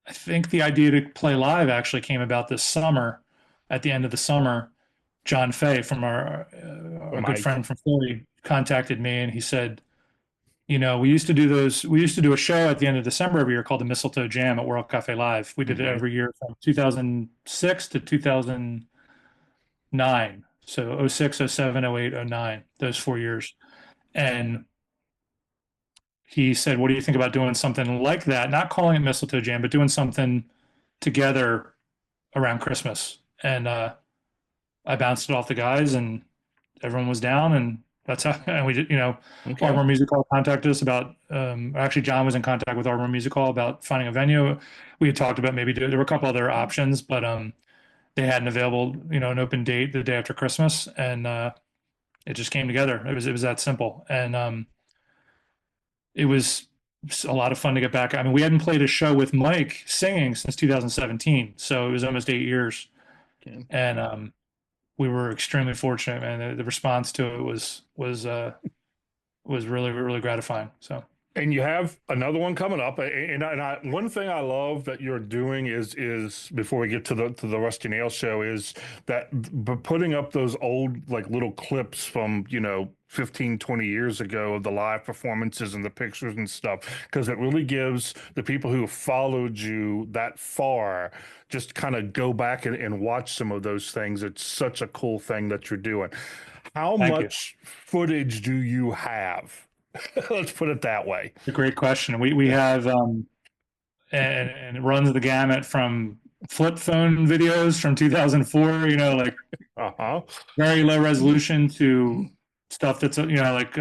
S2: I think the idea to play live actually came about this summer. At the end of the summer, John Fay from our good
S1: Mike.
S2: friend from Philly contacted me, and he said, we used to do those. We used to do a show at the end of December every year called the Mistletoe Jam at World Cafe Live. We did it
S1: Hmm.
S2: every year from 2006 to 2009. So oh 06, oh 07, oh 08, oh 09, those 4 years. And he said, what do you think about doing something like that? Not calling it Mistletoe Jam, but doing something together around Christmas. And I bounced it off the guys, and everyone was down, and that's how. And we did,
S1: Okay.
S2: Arbor Music Hall contacted us about. Actually, John was in contact with Arbor Music Hall about finding a venue. We had talked about there were a couple other options, but they had an available, an open date the day after Christmas, and it just came together. It was that simple, and it was a lot of fun to get back. I mean, we hadn't played a show with Mike singing since 2017, so it was almost 8 years,
S1: Okay.
S2: and we were extremely fortunate, man. The response to it was really really gratifying. So
S1: And you have another one coming up, one thing I love that you're doing is before we get to the Rusty Nail show is that putting up those old like little clips from 15, 20 years ago of the live performances and the pictures and stuff, because it really gives the people who followed you that far just kind of go back and watch some of those things. It's such a cool thing that you're doing. How
S2: thank you.
S1: much footage do you have? Let's put it that way.
S2: A great question. We have and it runs the gamut from flip phone videos from 2004, like
S1: Uh-huh.
S2: very low resolution, to stuff that's like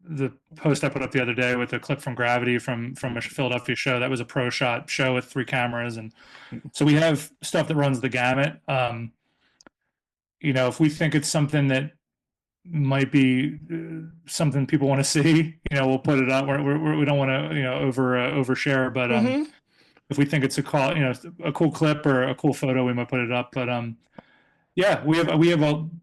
S2: the post I put up the other day with a clip from Gravity from a Philadelphia show. That was a pro shot show with 3 cameras, and so we have stuff that runs the gamut. If we think it's something that might be something people want to see, we'll put it up. We don't want to, overshare, but
S1: Hmm.
S2: if we think it's a cool clip or a cool photo, we might put it up. But yeah,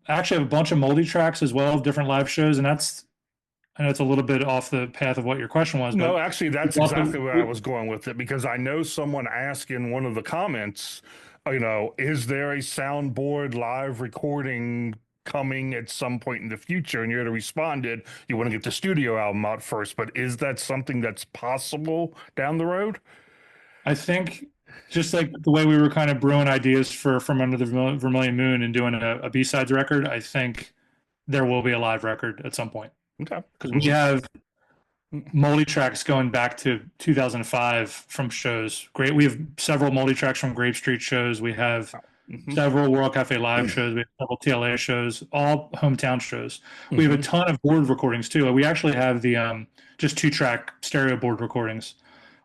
S2: actually have a bunch of multi tracks as well of different live shows, and I know it's a little bit off the path of what your question was,
S1: No,
S2: but
S1: actually, that's
S2: also,
S1: exactly where I was going with it because I know someone asked in one of the comments, is there a soundboard live recording coming at some point in the future and you're to respond it, you want to get the studio album out first. But is that something that's possible down the road?
S2: I think just like the way we were kind of brewing ideas for From Under the Vermilion Moon and doing a B-sides record, I think there will be a live record at some point
S1: Okay.
S2: because we
S1: Mhm.
S2: have multi-tracks going back to 2005 from shows. Great. We have several multi-tracks from Grape Street shows. We have
S1: Mhm.
S2: several World Cafe Live shows. We have several TLA shows, all hometown shows. We have a
S1: Mhm.
S2: ton of board recordings too. We actually have the just two-track stereo board recordings.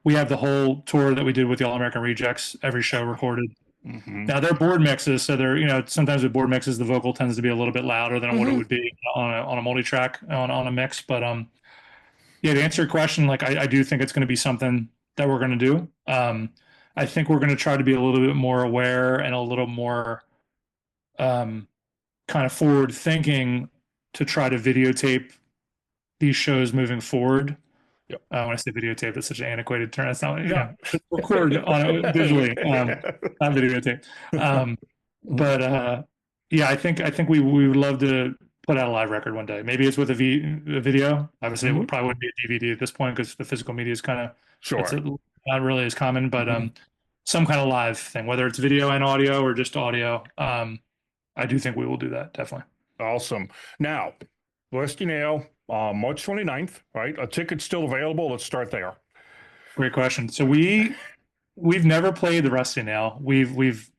S2: We have the whole tour that we did with the All American Rejects, every show recorded.
S1: Mhm.
S2: Now they're board mixes, so they're sometimes with board mixes the vocal tends to be a little bit louder than what it
S1: Mhm.
S2: would be on a multi-track on a mix. But yeah, to answer your question, like I do think it's going to be something that we're going to do. I think we're going to try to be a little bit more aware and a little more um, kind of forward thinking to try to videotape these shows moving forward.
S1: Yep.
S2: When I say videotape, that's such an annotated term. That's not,
S1: No.
S2: record on it digitally, not videotape. Um, but yeah, I think we would love to put out a live record one day. Maybe it's with a video. Obviously, it
S1: Mhm.
S2: probably wouldn't be a DVD at this point because the physical media is kind of it's
S1: Sure.
S2: not really as common. But
S1: Mhm.
S2: some kind of live thing, whether it's video and audio or just audio. I do think we will do that definitely.
S1: Awesome. Now, Rusty Nail, March 29th, right? A ticket's still available. Let's start there.
S2: Great question. So we've never played the Rusty Nail. We've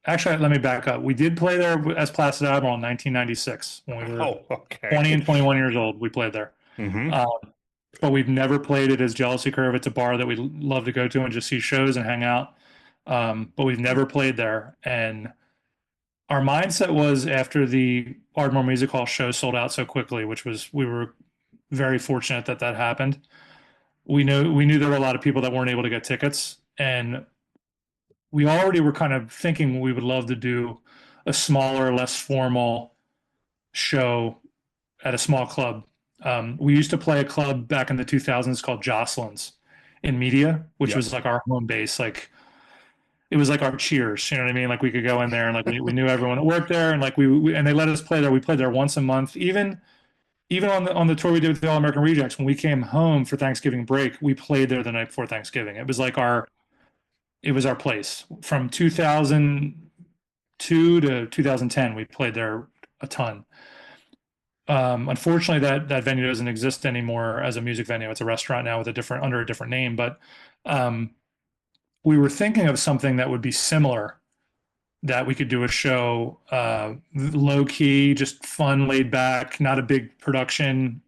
S2: actually, let me back up. We did play there as Placid Admiral in 1996 when we were
S1: Oh, okay.
S2: 20 and 21 years old. We played there.
S1: Hmm.
S2: Um, but we've never played it as Jealousy Curve. It's a bar that we love to go to and just see shows and hang out. But we've never played there. And our mindset was after the Ardmore Music Hall show sold out so quickly, we were very fortunate that that happened. We knew there were a lot of people that weren't able to get tickets, and we already were kind of thinking we would love to do a smaller, less formal show at a small club. We used to play a club back in the 2000s called Jocelyn's in Media, which
S1: Yep.
S2: was like our home base. Like it was like our Cheers, you know what I mean? Like we could go in there and like we knew everyone that worked there, and like and they let us play there. We played there once a month. Even on the tour we did with the All American Rejects, when we came home for Thanksgiving break, we played there the night before Thanksgiving. It was our place from 2002 to 2010. We played there a ton. Unfortunately, that venue doesn't exist anymore as a music venue. It's a restaurant now with under a different name. But um, we were thinking of something that would be similar, that we could do a show, low key, just fun, laid back, not a big production,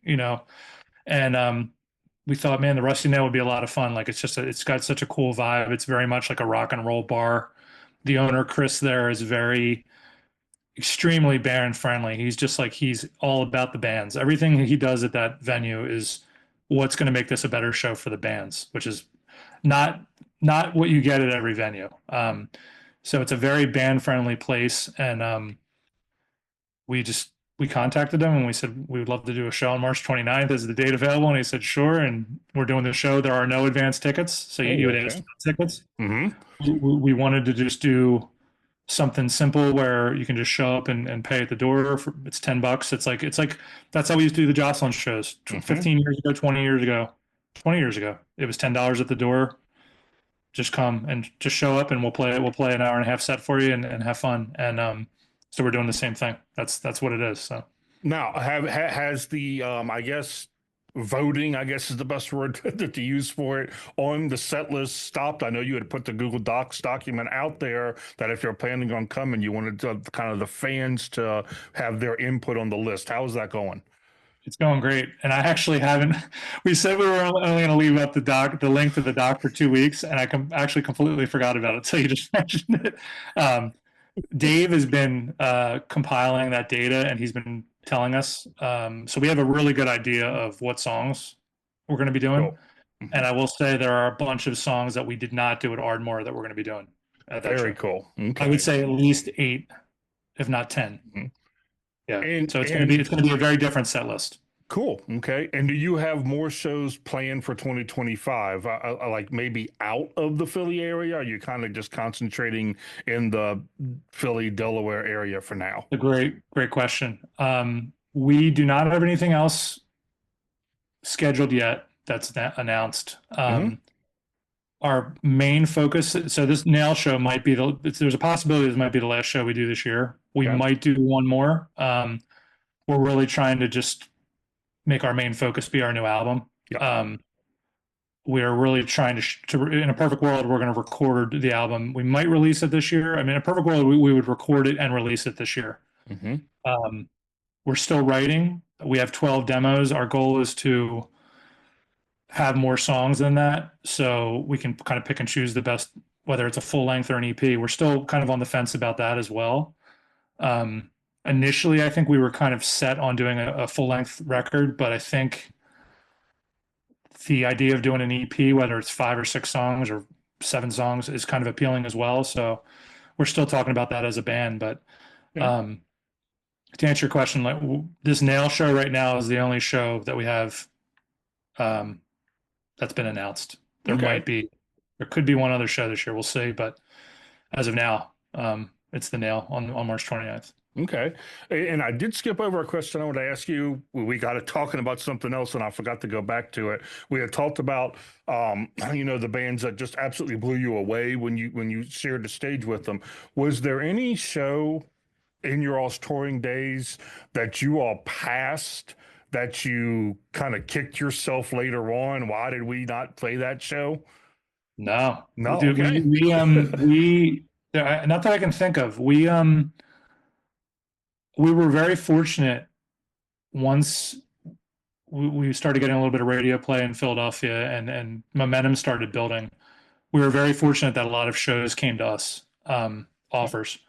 S2: And we thought, man, the Rusty Nail would be a lot of fun. Like it's got such a cool vibe. It's very much like a rock and roll bar. The owner, Chris, there is very extremely band friendly. He's all about the bands. Everything he does at that venue is what's going to make this a better show for the bands, which is not not what you get at every venue. So it's a very band friendly place, and we just we contacted him and we said we would love to do a show on March 29th. Is the date available? And he said sure. And we're doing the show. There are no advance tickets, so you
S1: Oh,
S2: would ask
S1: okay.
S2: tickets.
S1: Hmm.
S2: We wanted to just do something simple where you can just show up and pay at the door. It's $10. It's like that's how we used to do the Jocelyn shows
S1: Hmm.
S2: 15 years ago, 20 years ago. 20 years ago, it was $10 at the door. Just come and just show up and we'll play an hour and a half set for you and have fun. And so we're doing the same thing. That's what it is. So
S1: Now, has the I guess voting, I guess is the best word to use for it, on the set list stopped? I know you had put the Google Docs document out there that if you're planning on coming, you wanted kind of the fans to have their input on the list. How is that going?
S2: it's going great. And I actually haven't. We said we were only going to leave up the link to the doc for 2 weeks, and actually completely forgot about it. So you just mentioned it. Um, Dave has been compiling that data, and he's been telling us. So we have a really good idea of what songs we're going to be doing.
S1: Cool. Hmm.
S2: And I will say there are a bunch of songs that we did not do at Ardmore that we're going to be doing at that
S1: Very
S2: show.
S1: cool.
S2: I would
S1: Okay.
S2: say at least 8, if not 10.
S1: Mhm.
S2: Yeah.
S1: And
S2: So it's going to be
S1: and
S2: it's going to be a very different set list.
S1: Cool. Okay. And do you have more shows planned for 2025? Like maybe out of the Philly area? Or are you kind of just concentrating in the Philly, Delaware area for now?
S2: A great question. We do not have anything else scheduled yet that's announced.
S1: Hmm.
S2: Our main focus, so this nail show might be there's a possibility this might be the last show we do this year. We
S1: Okay.
S2: might do one more. We're really trying to just make our main focus be our new album.
S1: Yeah.
S2: We're really trying in a perfect world, we're going to record the album. We might release it this year. I mean, in a perfect world, we would record it and release it this year.
S1: Hmm.
S2: Um, we're still writing. We have 12 demos. Our goal is to have more songs than that, so we can kind of pick and choose the best, whether it's a full length or an EP. We're still kind of on the fence about that as well. Initially, I think we were kind of set on doing a full length record, but I think the idea of doing an EP, whether it's 5 or 6 songs or 7 songs, is kind of appealing as well. So we're still talking about that as a band. But
S1: Yeah.
S2: um, to answer your question, like this nail show right now is the only show that we have um, that's been announced.
S1: Okay.
S2: There could be one other show this year. We'll see. But as of now, it's the nail on March 29th.
S1: Okay. And I did skip over a question I wanted to ask you. We got to talking about something else and I forgot to go back to it. We had talked about the bands that just absolutely blew you away when you shared the stage with them. Was there any show in your all's touring days that you all passed that you kind of kicked yourself later on? Why did we not play that show?
S2: No,
S1: No,
S2: dude,
S1: okay.
S2: not that I can think of. We were very fortunate once we started getting a little bit of radio play in Philadelphia and momentum started building. We were very fortunate that a lot of shows came to us, offers.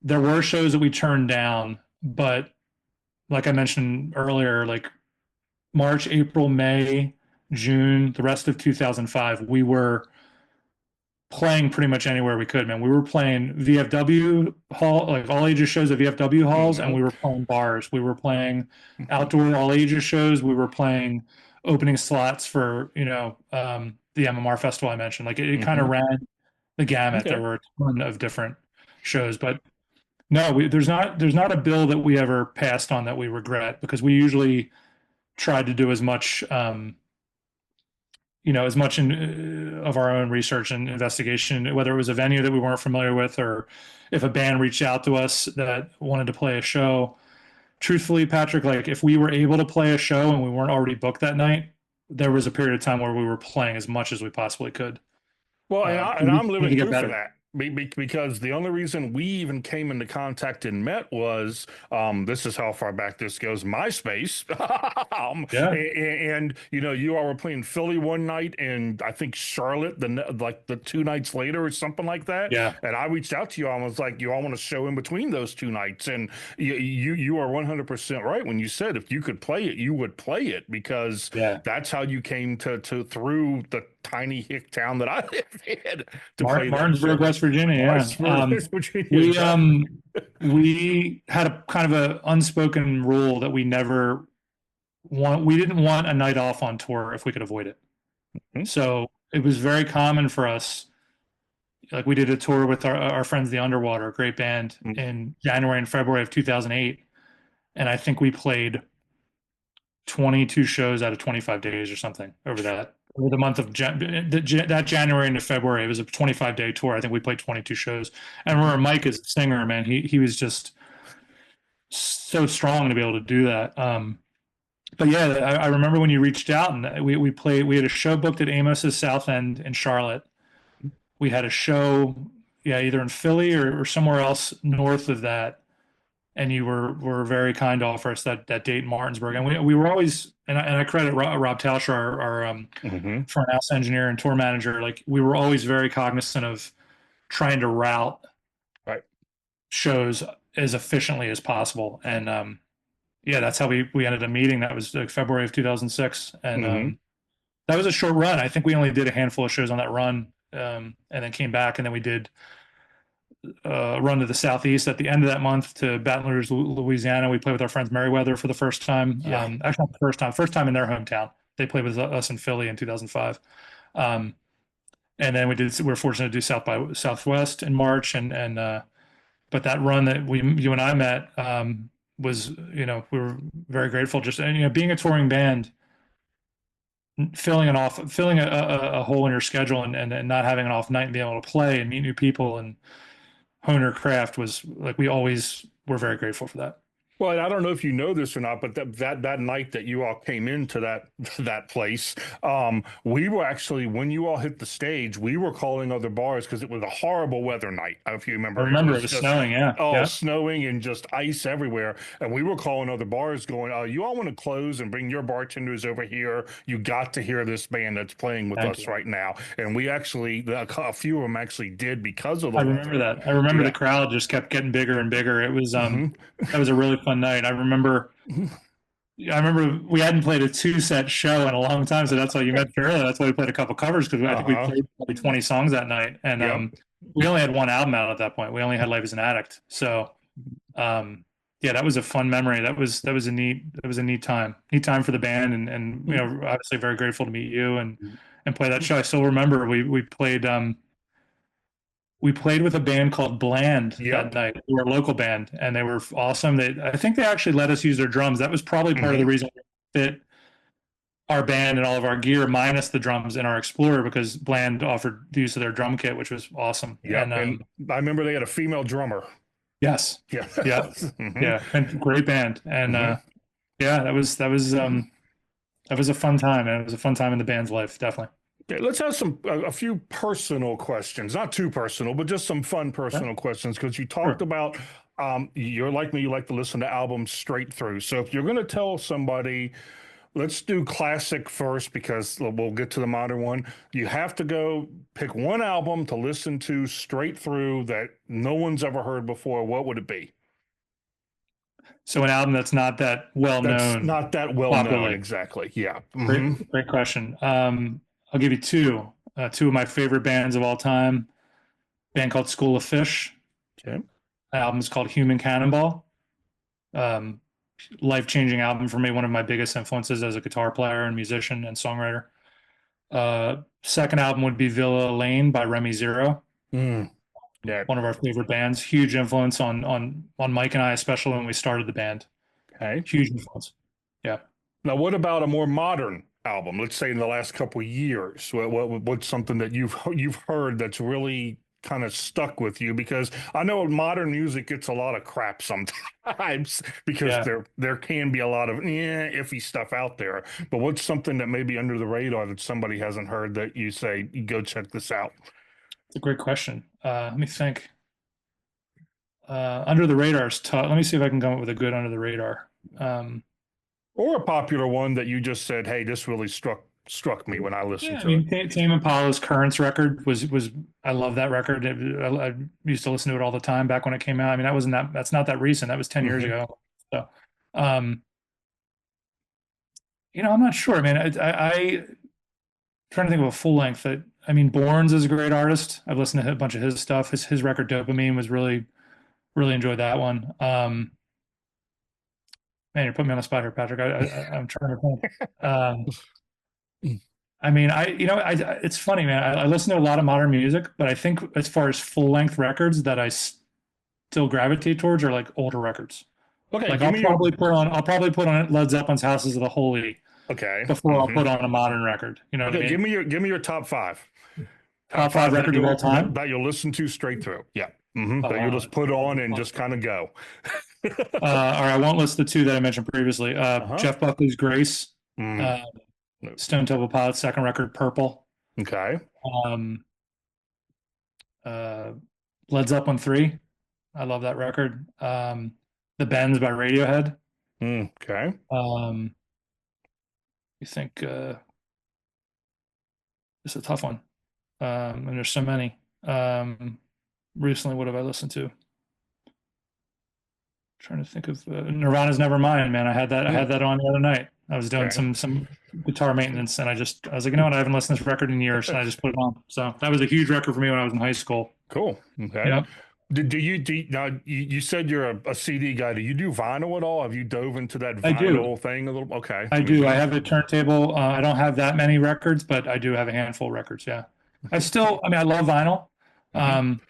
S2: There were shows that we turned down, but like I mentioned earlier, like March, April, May, June, the rest of 2005, we were playing pretty much anywhere we could, man. We were playing VFW hall, like all ages shows at VFW halls, and
S1: Hmm.
S2: we were playing bars. We were playing outdoor all ages shows. We were playing opening slots for, the MMR festival I mentioned. Like it kind of
S1: Hmm.
S2: ran the gamut. There
S1: Okay.
S2: were a ton of different shows, but no, there's not a bill that we ever passed on that we regret because we usually tried to do as much of our own research and investigation, whether it was a venue that we weren't familiar with or if a band reached out to us that wanted to play a show. Truthfully, Patrick, like if we were able to play a show and we weren't already booked that night, there was a period of time where we were playing as much as we possibly could.
S1: Well, and, I, and
S2: We
S1: I'm
S2: need to
S1: living
S2: get
S1: proof of
S2: better.
S1: that because the only reason we even came into contact and met was this is how far back this goes, MySpace.
S2: Yeah,
S1: You all were playing Philly one night and I think Charlotte like the 2 nights later or something like that.
S2: yeah,
S1: And I reached out to you. I was like, you all want to show in between those 2 nights. And you are 100% right when you said if you could play it, you would play it because
S2: yeah.
S1: that's how you came to through the tiny hick town that I live in to play that
S2: Martinsburg,
S1: show.
S2: West Virginia. Yeah.
S1: Martinsburg, West Virginia,
S2: We
S1: exactly.
S2: we had a kind of a unspoken rule that we didn't want a night off on tour if we could avoid it.
S1: Hmm.
S2: So it was very common for us. Like we did a tour with our friends, the Underwater, a great band, in January and February of 2008, and I think we played 22 shows out of 25 days or something over the month of that January into February. It was a 25-day tour. I think we played 22 shows. And I remember Mike as a singer, man, he was just so strong to be able to do that. But yeah, I remember when you reached out and we had a show booked at Amos's South End in Charlotte. We had a show, yeah, either in Philly or somewhere else north of that. And you were very kind to offer us that date in Martinsburg. And we were always, and I credit Rob Tauscher, our
S1: Hmm.
S2: front house engineer and tour manager. Like we were always very cognizant of trying to route
S1: Right.
S2: shows as efficiently as possible. And yeah, that's how we ended up meeting. That was like February of 2006, and
S1: Hmm.
S2: that was a short run. I think we only did a handful of shows on that run, and then came back, and then we did run to the Southeast at the end of that month to Baton Rouge, Louisiana. We played with our friends Merriweather for the first time.
S1: Yeah.
S2: Actually, not the first time in their hometown. They played with us in Philly in 2005. Um, and then we were fortunate to do South by Southwest in March, but that run that you and I met was, we were very grateful. Just, and being a touring band, filling a hole in your schedule, and not having an off night and being able to play and meet new people and hone your craft was like, we always were very grateful for that.
S1: Well, I don't know if you know this or not, but that night that you all came into that place, we were actually, when you all hit the stage, we were calling other bars because it was a horrible weather night. If you
S2: I
S1: remember, it
S2: remember it
S1: was
S2: was
S1: just
S2: snowing. Yeah, yeah.
S1: snowing and just ice everywhere, and we were calling other bars, going, "You all want to close and bring your bartenders over here? You got to hear this band that's playing with
S2: Thank
S1: us
S2: you.
S1: right now." And we actually, a few of them actually did because of the
S2: I remember
S1: weather.
S2: that. I remember the
S1: Yeah.
S2: crowd just kept getting bigger and bigger. It was
S1: Hmm.
S2: that was a really fun night. I remember we hadn't played a two-set show in a long time, so that's why you mentioned earlier. That's why we played a couple covers, because I think we
S1: Uh-huh.
S2: played probably 20 songs that night, and
S1: Yep.
S2: we only had one album out at that point. We only had Life as an Addict. So um, yeah, that was a fun memory. That was a neat time for the band, and obviously very grateful to meet you and play that show. I still remember we played with a band called Bland that
S1: Yep.
S2: night. They were a local band, and they were awesome. I think they actually let us use their drums. That was probably part of the
S1: Hmm.
S2: reason we fit our band and all of our gear minus the drums in our Explorer, because Bland offered the use of their drum kit, which was awesome.
S1: Yep. And I remember they had a female drummer.
S2: Yes,
S1: Yeah.
S2: yeah,
S1: Hmm.
S2: yeah, and great band. And
S1: Hmm.
S2: yeah, that was a fun time, and it was a fun time in the band's life, definitely.
S1: Okay, let's have a few personal questions, not too personal, but just some fun
S2: Yeah,
S1: personal questions, because you talked
S2: sure.
S1: about you're like me, you like to listen to albums straight through. So if you're going to tell somebody, let's do classic first because we'll get to the modern one. You have to go pick one album to listen to straight through that no one's ever heard before. What would it be?
S2: So an album that's not that well
S1: That's
S2: known
S1: not that well known,
S2: popularly.
S1: exactly. Yeah. Hmm.
S2: Great question. I'll give you two. Two of my favorite bands of all time. Band called School of Fish.
S1: Okay.
S2: Album is called Human Cannonball. Um, Life-changing album for me. One of my biggest influences as a guitar player and musician and songwriter. Second album would be Villa Lane by Remy Zero.
S1: Mm. Yeah.
S2: One of our favorite bands. Huge influence on Mike and I, especially when we started the band.
S1: Okay.
S2: Huge influence. Yeah.
S1: Now, what about a more modern album? Let's say in the last couple of years. What's something that you've heard that's really kind of stuck with you? Because I know modern music gets a lot of crap sometimes because
S2: Yeah.
S1: there can be a lot of iffy stuff out there. But what's something that may be under the radar that somebody hasn't heard that you say, go check this out?
S2: It's a great question. Let me think. Under the radar is tough. Let me see if I can come up with a good under the radar. Um,
S1: Or a popular one that you just said, hey, this really struck me when I listened
S2: yeah, I
S1: to it.
S2: mean, Tame Impala's Currents record was I love that record. I used to listen to it all the time back when it came out. I mean, that's not that recent. That was 10 years
S1: Hmm.
S2: ago. So, um, I'm not sure, man. Trying to think of a full length that, I mean, Borns is a great artist. I've listened to a bunch of his stuff. His record Dopamine was really enjoyed that one. Man, you're putting me on the spot here, Patrick. I'm trying to think. Um, I mean, it's funny, man. I listen to a lot of modern music, but I think as far as full length records that I still gravitate towards are like older records.
S1: Okay,
S2: Like
S1: give me your
S2: I'll probably put on Led Zeppelin's Houses of the Holy
S1: okay.
S2: before I'll
S1: Hmm.
S2: put on a modern record. You know what I
S1: Okay,
S2: mean?
S1: give me your top five. Top
S2: Top five
S1: five that
S2: records of all time.
S1: you'll listen to straight through. Yeah. Hmm.
S2: Oh
S1: That you
S2: wow.
S1: just put on and just kind of go.
S2: All right, I won't list the two that I mentioned previously.
S1: Uh-huh.
S2: Jeff Buckley's Grace,
S1: Mm.
S2: uh, Stone Temple Pilots' second record, Purple.
S1: Okay.
S2: Um, uh, Led Zeppelin 3. I love that record. The Bends by Radiohead.
S1: Mm. Okay.
S2: Um, you think it's a tough one. And there's so many. Recently, what have I listened to? Trying to think of Nirvana's Nevermind, man. I
S1: Mm.
S2: had that on the other night. I was doing
S1: Okay.
S2: some guitar maintenance, and I was like, you know what? I haven't listened to this record in years, and I just put it on. So that was a huge record for me when I was in high school.
S1: Cool. Okay.
S2: Yeah.
S1: Now you said you're a CD guy. Do you do vinyl at all? Have you dove into that
S2: I do.
S1: vinyl thing a little? Okay.
S2: I do.
S1: Mm-hmm.
S2: I have a turntable. I don't have that many records, but I do have a handful of records. Yeah. I mean, I love vinyl.
S1: Mm-hmm.
S2: Um,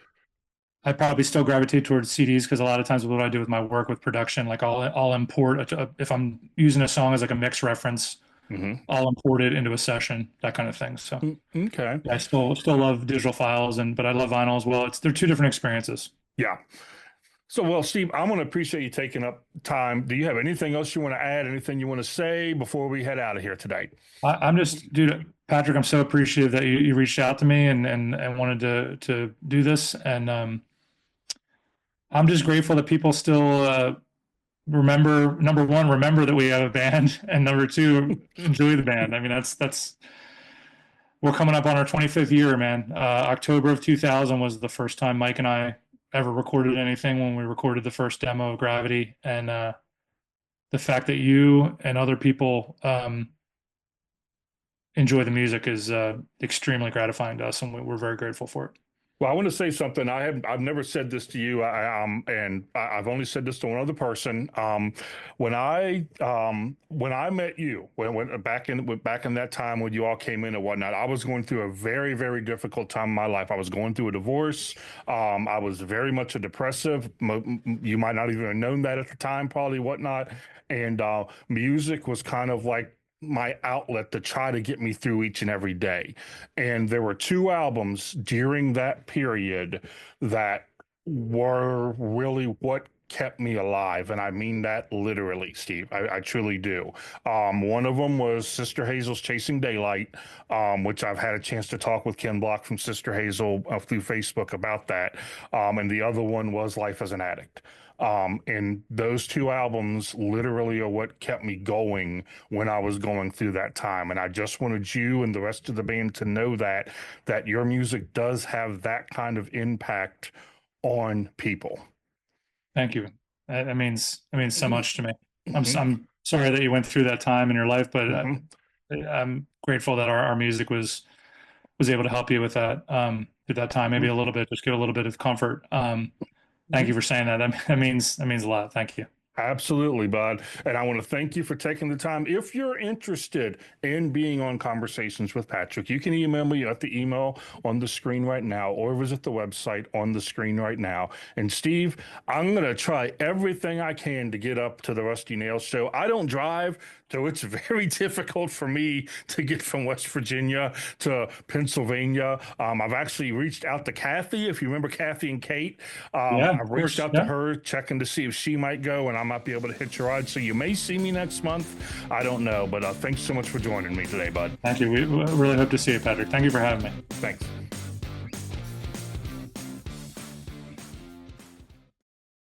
S2: I probably still gravitate towards CDs because a lot of times what I do with my work with production, like I'll import if I'm using a song as like a mix reference,
S1: Mm-hmm.
S2: I'll import it into a session, that kind of thing. So
S1: Okay.
S2: yeah, I still love digital files but I love vinyl as well. They're two different experiences.
S1: Yeah. So, well, Steve, I'm going to appreciate you taking up time. Do you have anything else you want to add? Anything you want to say before we head out of here today?
S2: I'm just, dude, Patrick, I'm so appreciative that you reached out to me and wanted to do this. And I'm just grateful that people still remember, number one, remember that we have a band, and number two, enjoy the band. I mean, that's we're coming up on our 25th year, man. October of 2000 was the first time Mike and I ever recorded anything when we recorded the first demo of Gravity. And the fact that you and other people enjoy the music is extremely gratifying to us, and we're very grateful for it.
S1: Well, I want to say something. I've never said this to you. I've only said this to one other person. When I met you, back in that time when you all came in and whatnot, I was going through a very, very difficult time in my life. I was going through a divorce. I was very much a depressive. You might not even have known that at the time, probably whatnot. And music was kind of like my outlet to try to get me through each and every day. And there were two albums during that period that were really what kept me alive. And I mean that literally, Steve. I truly do. One of them was Sister Hazel's Chasing Daylight, which I've had a chance to talk with Ken Block from Sister Hazel through Facebook about that. And the other one was Life as an Addict. And those two albums literally are what kept me going when I was going through that time. And I just wanted you and the rest of the band to know that your music does have that kind of impact on people.
S2: Thank you. That means so much to me.
S1: Hmm.
S2: I'm sorry that you went through that time in your life, but
S1: Hmm.
S2: I'm grateful that our music was able to help you with that through that time. Maybe a little bit, just give a little bit of comfort. Thank you for saying that. That means a lot. Thank you.
S1: Absolutely, bud. And I want to thank you for taking the time. If you're interested in being on Conversations with Patrick, you can email me at the email on the screen right now or visit the website on the screen right now. And Steve, I'm going to try everything I can to get up to the Rusty Nails show. I don't drive, so it's very difficult for me to get from West Virginia to Pennsylvania. I've actually reached out to Kathy, if you remember Kathy and Kate.
S2: Yeah,
S1: I've
S2: of
S1: reached
S2: course.
S1: out to
S2: Yeah.
S1: her, checking to see if she might go, and I might be able to hitch a ride. So you may see me next month. I don't know, but thanks so much for joining me today, bud.
S2: Thank you. We really hope to see you, Patrick. Thank you for having me.
S1: Thanks.